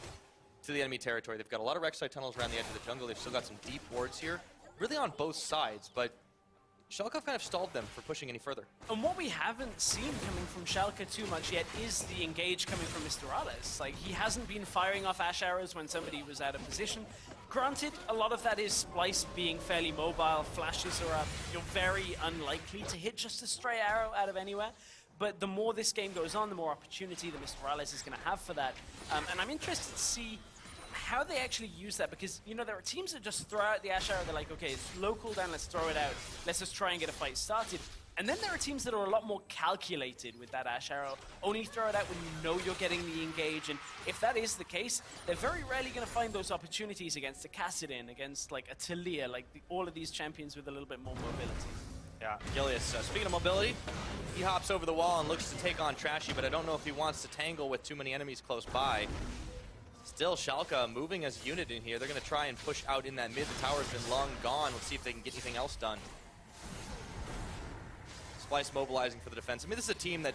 to the enemy territory. They've got a lot of Rek'Sai tunnels around the edge of the jungle. They've still got some deep wards here, really on both sides, but Schalke kind of stalled them for pushing any further.
And what we haven't seen coming from Schalke too much yet is the engage coming from Mr. Rales. Like, he hasn't been firing off Ash arrows when somebody was out of position. Granted, a lot of that is Splice being fairly mobile, flashes are up, you're very unlikely to hit just a stray arrow out of anywhere. But the more this game goes on, the more opportunity that Mr. Rales is going to have for that. And I'm interested to see how they actually use that, because, you know, there are teams that just throw out the Ash arrow. They're like, okay, it's low cooldown, let's throw it out. Let's just try and get a fight started. And then there are teams that are a lot more calculated with that Ash arrow. Only throw it out when you know you're getting the engage. And if that is the case, they're very rarely going to find those opportunities against a Kassadin, against like a Talia, like all of these champions with a little bit more mobility.
Yeah, Gilius, speaking of mobility, he hops over the wall and looks to take on Trashy, but I don't know if he wants to tangle with too many enemies close by. Still, Schalke moving as a unit in here. They're going to try and push out in that mid. The tower's been long gone. Let's see if they can get anything else done. Splice mobilizing for the defense. I mean, this is a team that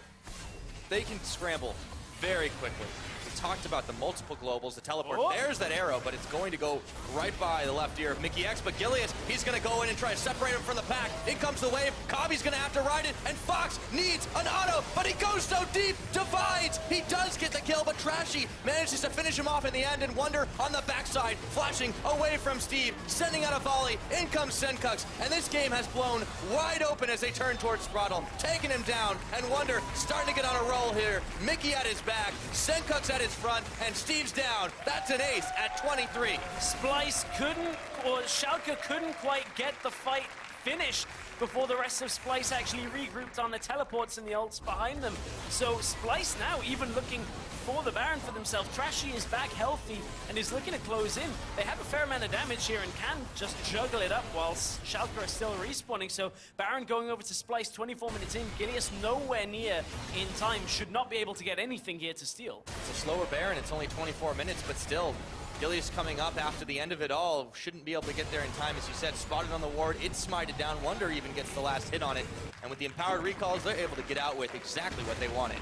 they can scramble very quickly. We talked about the multiple globals, the teleport.
Oh.
There's that arrow, but it's going to go right by the left ear of mikyx. But Gilius, he's going to go in and try to separate him from the pack. In comes the wave. Kabi's going to have to ride it, and Fox needs an auto, but he goes so deep, divides. He does get the kill, but Trashy manages to finish him off in the end, and Wonder on the backside, flashing away from Steve, sending out a volley. In comes Senkux, and this game has blown wide open as they turn towards Throttle, taking him down, and Wonder starting to get on a roll here. Mickey at his back, Senkux at his front, and Steve's down. That's an ace at 23.
Splice couldn't, or Schalke couldn't quite get the fight finished before the rest of Splice actually regrouped on the teleports and the ults behind them. So Splice now even looking for the Baron for themselves. Trashy is back healthy and is looking to close in. They have a fair amount of damage here and can just juggle it up whilst Schalke are still respawning. So Baron going over to Splice 24 minutes in. Gilius nowhere near in time. Should not be able to get anything here to steal.
It's a slower Baron. It's only 24 minutes, but still, Gilius coming up after the end of it all. Shouldn't be able to get there in time, as you said. Spotted on the ward. It's smited down. Wonder even gets the last hit on it. And with the empowered recalls, they're able to get out with exactly what they wanted.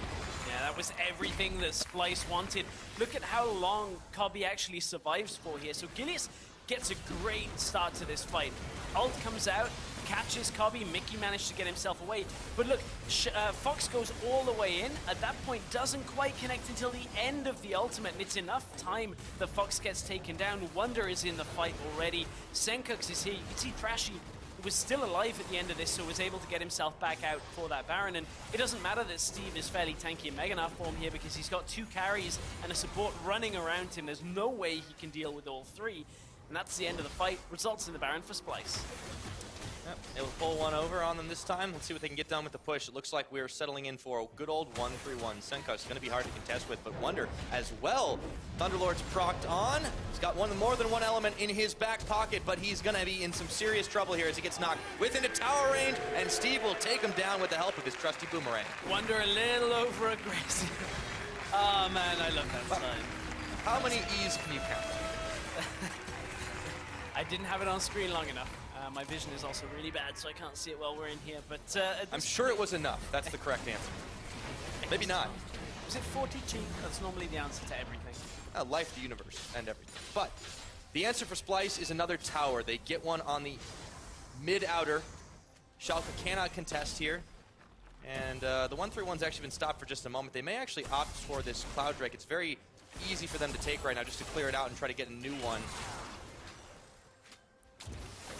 Yeah, that was everything that Splice wanted. Look at how long Kabi actually survives for here. So Gilius gets a great start to this fight. Ult comes out, catches Kabi. Mickey managed to get himself away. But look, Fox goes all the way in. At that point, doesn't quite connect until the end of the ultimate, and it's enough time that Fox gets taken down. Wonder is in the fight already. Senkux is here. You can see Trashy was still alive at the end of this, so was able to get himself back out for that Baron. And it doesn't matter that Steve is fairly tanky in Meganar form here, because he's got 2 carries and a support running around him. There's no way he can deal with all 3. And that's the end of the fight. Results in the Baron for Splice.
Yep, they will pull one over on them this time. Let's see what they can get done with the push. It looks like we're settling in for a good old 1-3-1. Senkux is going to be hard to contest with, but Wonder as well. Thunderlord's procced on. He's got more than one element in his back pocket, but he's going to be in some serious trouble here as he gets knocked within a tower range, and Steve will take him down with the help of his trusty boomerang.
Wonder a little over aggressive. Oh man, I love that sign.
How many E's can you count?
I didn't have it on screen long enough. My vision is also really bad, so I can't see it while we're in here. But
I'm sure it was enough. That's the correct answer. Maybe not.
Was it 40 cheap? That's normally the answer to everything.
Life, the universe, and everything. But The answer for Splyce is another tower. They get one on the mid-outer. Schalke cannot contest here. And the 1-3-1's actually been stopped for just a moment. They may actually opt for this Cloud Drake. It's very easy for them to take right now just to clear it out and try to get a new one.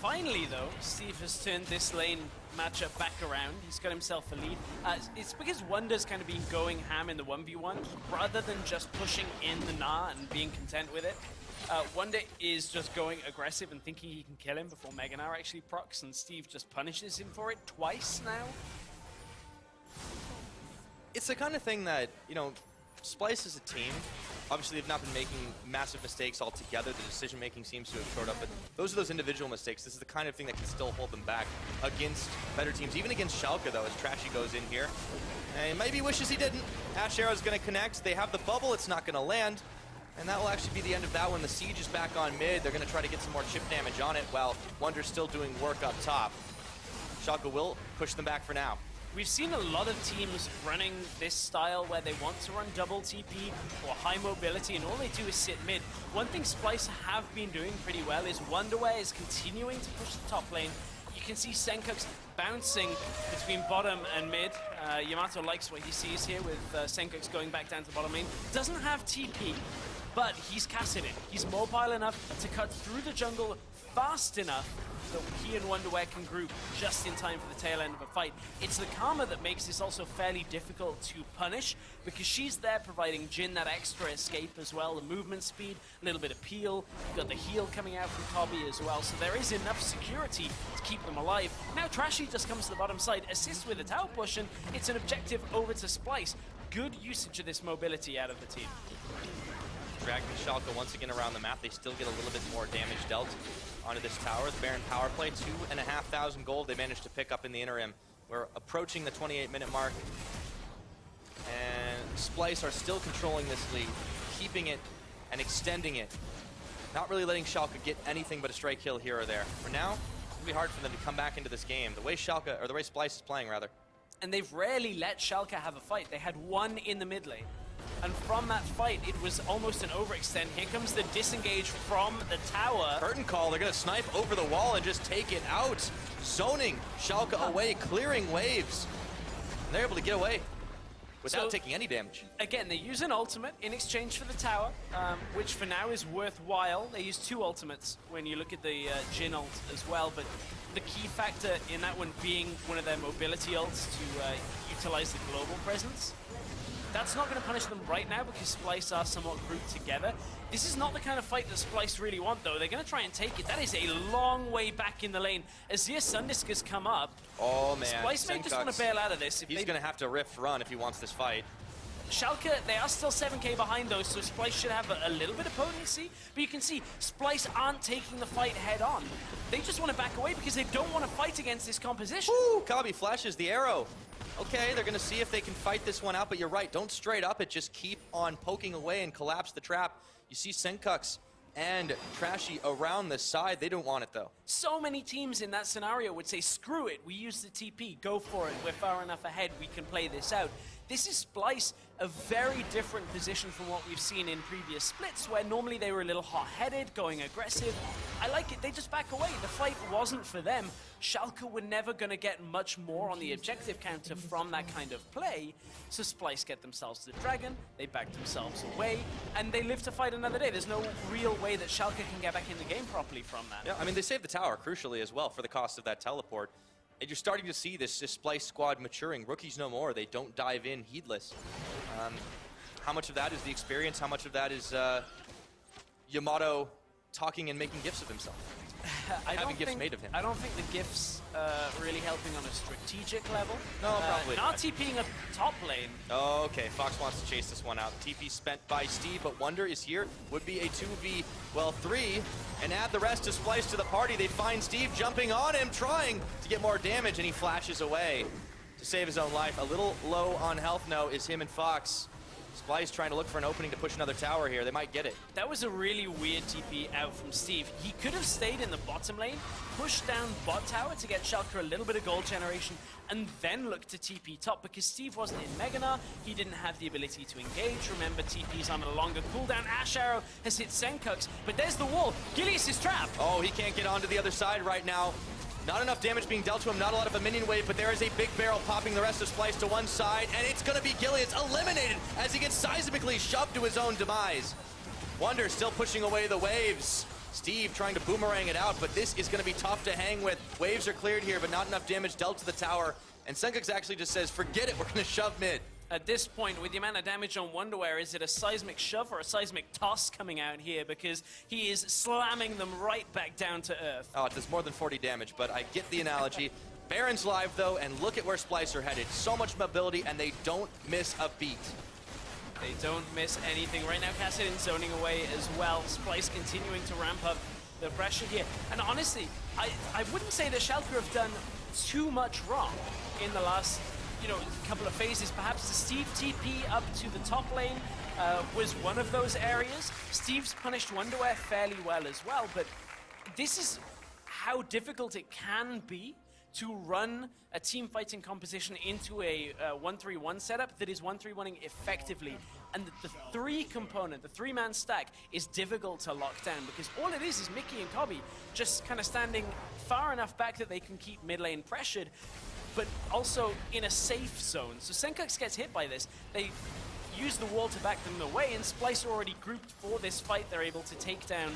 Finally, though, Steve has turned this lane matchup back around. He's got himself a lead. It's because Wonder's kind of been going ham in the 1v1 rather than just pushing in the Gnar and being content with it. Wonder is just going aggressive and thinking he can kill him before Mega Gnar actually procs, and Steve just punishes him for it twice now.
It's the kind of thing that, you know, Splyce as a team, obviously they've not been making massive mistakes altogether. The decision-making seems to have showed up, but those are those individual mistakes. This is the kind of thing that can still hold them back against better teams, even against Schalke, though, as Trashy goes in here. And maybe wishes he didn't. Ash Arrow's going to connect. They have the bubble. It's not going to land. And that will actually be the end of that one. The Siege is back on mid. They're going to try to get some more chip damage on it while Wonder's still doing work up top. Schalke will push them back for now.
We've seen a lot of teams running this style where they want to run double TP or high mobility, and all they do is sit mid. One thing Splyce have been doing pretty well is Wonderware is continuing to push the top lane. You can see Senkux bouncing between bottom and mid. Yamato likes what he sees here with Senkux going back down to bottom lane. Doesn't have TP, but he's Cassiding. He's mobile enough to cut through the jungle fast enough that he and Wonderware can group just in time for the tail end of a fight. It's the Karma that makes this also fairly difficult to punish, because she's there providing Jhin that extra escape as well, the movement speed, a little bit of peel. You've got the heal coming out from Toby as well, so there is enough security to keep them alive. Now Trashy just comes to the bottom side, assists with a tower push, and it's an objective over to Splyce. Good usage of this mobility out of the team.
Dragging Schalke once again around the map. They still get a little bit more damage dealt onto this tower. The Baron power play, 2,500 gold they managed to pick up in the interim. We're approaching the 28-minute mark. And Splyce are still controlling this lead, keeping it and extending it. Not really letting Schalke get anything but a straight kill here or there. For now, it's going to be hard for them to come back into this game. The way Schalke, or the way Splyce is playing, rather.
And they've rarely let Schalke have a fight. They had one in the mid lane. And from that fight, it was almost an overextend. Here comes the disengage from the tower.
Curtain call, they're going to snipe over the wall and just take it out. Zoning Schalke away, clearing waves. And they're able to get away without taking any damage.
Again, they use an ultimate in exchange for the tower, which for now is worthwhile. They use two ultimates when you look at the Jhin ult as well, but the key factor in that one being one of their mobility ults to utilize the global presence. That's not going to punish them right now because Splyce are somewhat grouped together. This is not the kind of fight that Splyce really want, though. They're going to try and take it. That is a long way back in the lane. Azir Sundisk has come up.
Oh, man.
Splyce may just want to bail out of this.
He's going to have to rift run if he wants this fight.
Schalke, they are still 7k behind, though, so Splyce should have a little bit of potency. But you can see, Splyce aren't taking the fight head on. They just want to back away because they don't want to fight against this composition.
Woo! Kabi flashes the arrow. Okay, they're going to see if they can fight this one out, but you're right. Don't straight up it. Just keep on poking away and collapse the trap. You see Senkux and Trashy around the side. They don't want it, though.
So many teams in that scenario would say, screw it, we use the TP, go for it, we're far enough ahead, we can play this out. This is Splyce, a very different position from what we've seen in previous splits, where normally they were a little hot-headed, going aggressive. I like it, they just back away. The fight wasn't for them. Schalke were never going to get much more on the objective counter from that kind of play, so Splyce get themselves to the dragon, they back themselves away, and they live to fight another day. There's no real way that Schalke can get back in the game properly from that.
Yeah, I mean, they saved the tower, crucially, as well, for the cost of that teleport. And you're starting to see this Splyce squad maturing. Rookies no more. They don't dive in heedless. How much of that is the experience? How much of that is Yamato talking and making gifts of himself? Having gifts made of him.
I don't think the gifts really helping on a strategic level.
No, probably
not TPing a top lane.
Oh, okay, Fox wants to chase this one out. TP spent by Steve, but Wonder is here. Would be a 2v, well, 3. And add the rest of Splyce to the party. They find Steve jumping on him, trying to get more damage, and he flashes away to save his own life. A little low on health now is him and Fox. Splice trying to look for an opening to push another tower here. They might get it.
That was a really weird TP out from Steve. He could have stayed in the bottom lane, pushed down bot tower to get Schalke a little bit of gold generation, and then look to TP top, because Steve wasn't in Meganar. He didn't have the ability to engage. Remember, TP's on a longer cooldown. Ash Arrow has hit Senkux, but there's the wall. Gilius is trapped.
Oh, he can't get onto the other side right now. Not enough damage being dealt to him, not a lot of a minion wave, but there is a big barrel popping the rest of Splice to one side, and it's going to be Gilius eliminated as he gets seismically shoved to his own demise. Wonder still pushing away the waves. Steve trying to boomerang it out, but this is going to be tough to hang with. Waves are cleared here, but not enough damage dealt to the tower, and Senkux actually just says, forget it, we're going to shove mid.
At this point, with the amount of damage on Wonderwear, is it a seismic shove or a seismic toss coming out here? Because he is slamming them right back down to earth.
Oh, it does more than 40 damage, but I get the analogy. Baron's live, though, and look at where Splice are headed. So much mobility, and they don't miss a beat.
They don't miss anything. Right now, Kassadin zoning away as well. Splice continuing to ramp up the pressure here. And honestly, I wouldn't say that Schalke have done too much wrong in the last couple of phases. Perhaps the Steve TP up to the top lane was one of those areas. Steve's punished Wonderwear fairly well as well, but this is how difficult it can be to run a team fighting composition into a 1-3-1 setup that is 1-3-1ing effectively. And the three-man stack is difficult to lock down, because all it is Mickey and Cobby just kind of standing far enough back that they can keep mid lane pressured, but also in a safe zone. So Senkux gets hit by this. They use the wall to back them away, and Splice are already grouped for this fight. They're able to take down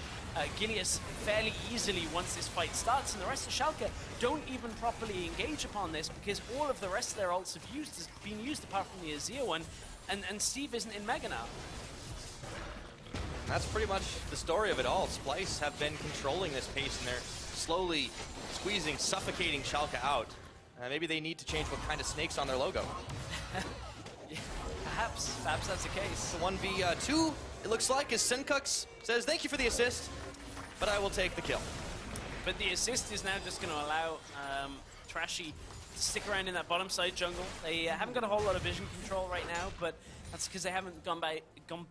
Gilius fairly easily once this fight starts, and the rest of Schalke don't even properly engage upon this, because all of the rest of their ults have been used apart from the Azir one, and Steve isn't in Mega now.
That's pretty much the story of it all. Splice have been controlling this pace, and they're slowly squeezing, suffocating Schalke out. Maybe they need to change what kind of snake's on their logo.
Yeah, perhaps that's the case.
The 1v2, it looks like, as Senkux says, thank you for the assist, but I will take the kill.
But the assist is now just going to allow Trashy to stick around in that bottom side jungle. They haven't got a whole lot of vision control right now, but that's because they haven't gone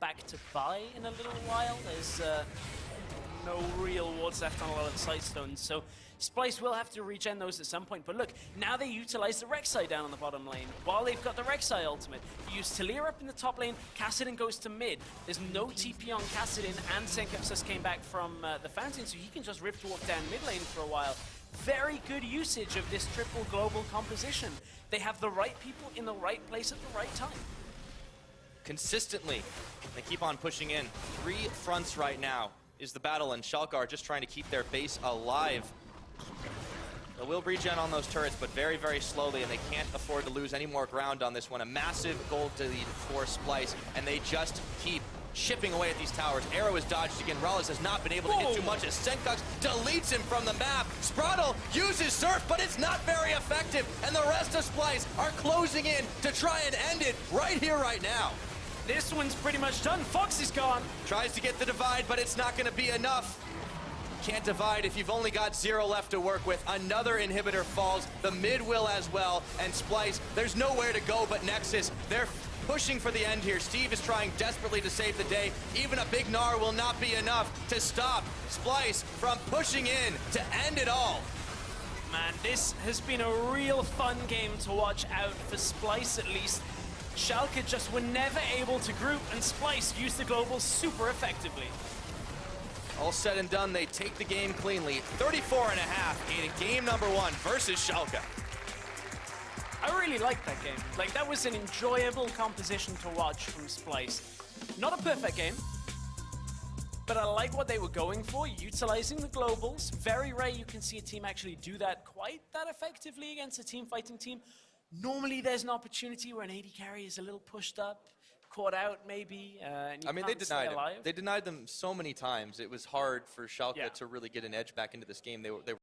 back to buy in a little while. There's no real wards left on a lot of the side stones, so Splice will have to regen those at some point. But look, now they utilize the Rek'Sai down on the bottom lane while they've got the Rek'Sai ultimate. You use Talir up in the top lane, Kassadin goes to mid. There's no TP on Kassadin, and Senkux just came back from the fountain, so he can just rip to walk down mid lane for a while. Very good usage of this triple global composition. They have the right people in the right place at the right time.
Consistently, they keep on pushing in. 3 fronts right now is the battle, and Schalke are just trying to keep their base alive. They will regen on those turrets, but very, very slowly, and they can't afford to lose any more ground on this one. A massive gold lead for Splice, and they just keep chipping away at these towers. Arrow is dodged again. Rollis has not been able to hit too much as Senkux deletes him from the map. Spraddle uses Surf, but it's not very effective, and the rest of Splice are closing in to try and end it right here, right now.
This one's pretty much done. Fox is gone.
Tries to get the divide, but it's not going to be enough. Can't divide if you've only got 0 left to work with. Another inhibitor falls. The mid will as well. And Splice, there's nowhere to go but Nexus. They're pushing for the end here. Steve is trying desperately to save the day. Even a big Gnar will not be enough to stop Splice from pushing in to end it all.
Man, this has been a real fun game to watch out for Splice, at least. Schalke just were never able to group, and Splice used the global super effectively.
All said and done, they take the game cleanly. 34.5 in game number 1 versus Schalke.
I really liked that game. Like, that was an enjoyable composition to watch from Splice. Not a perfect game, but I like what they were going for, utilizing the globals. Very rare you can see a team actually do that quite that effectively against a team fighting team. Normally there's an opportunity where an AD carry is a little pushed up, caught out maybe, and you
they denied them so many times. It was hard for Schalke to really get an edge back into this game. They were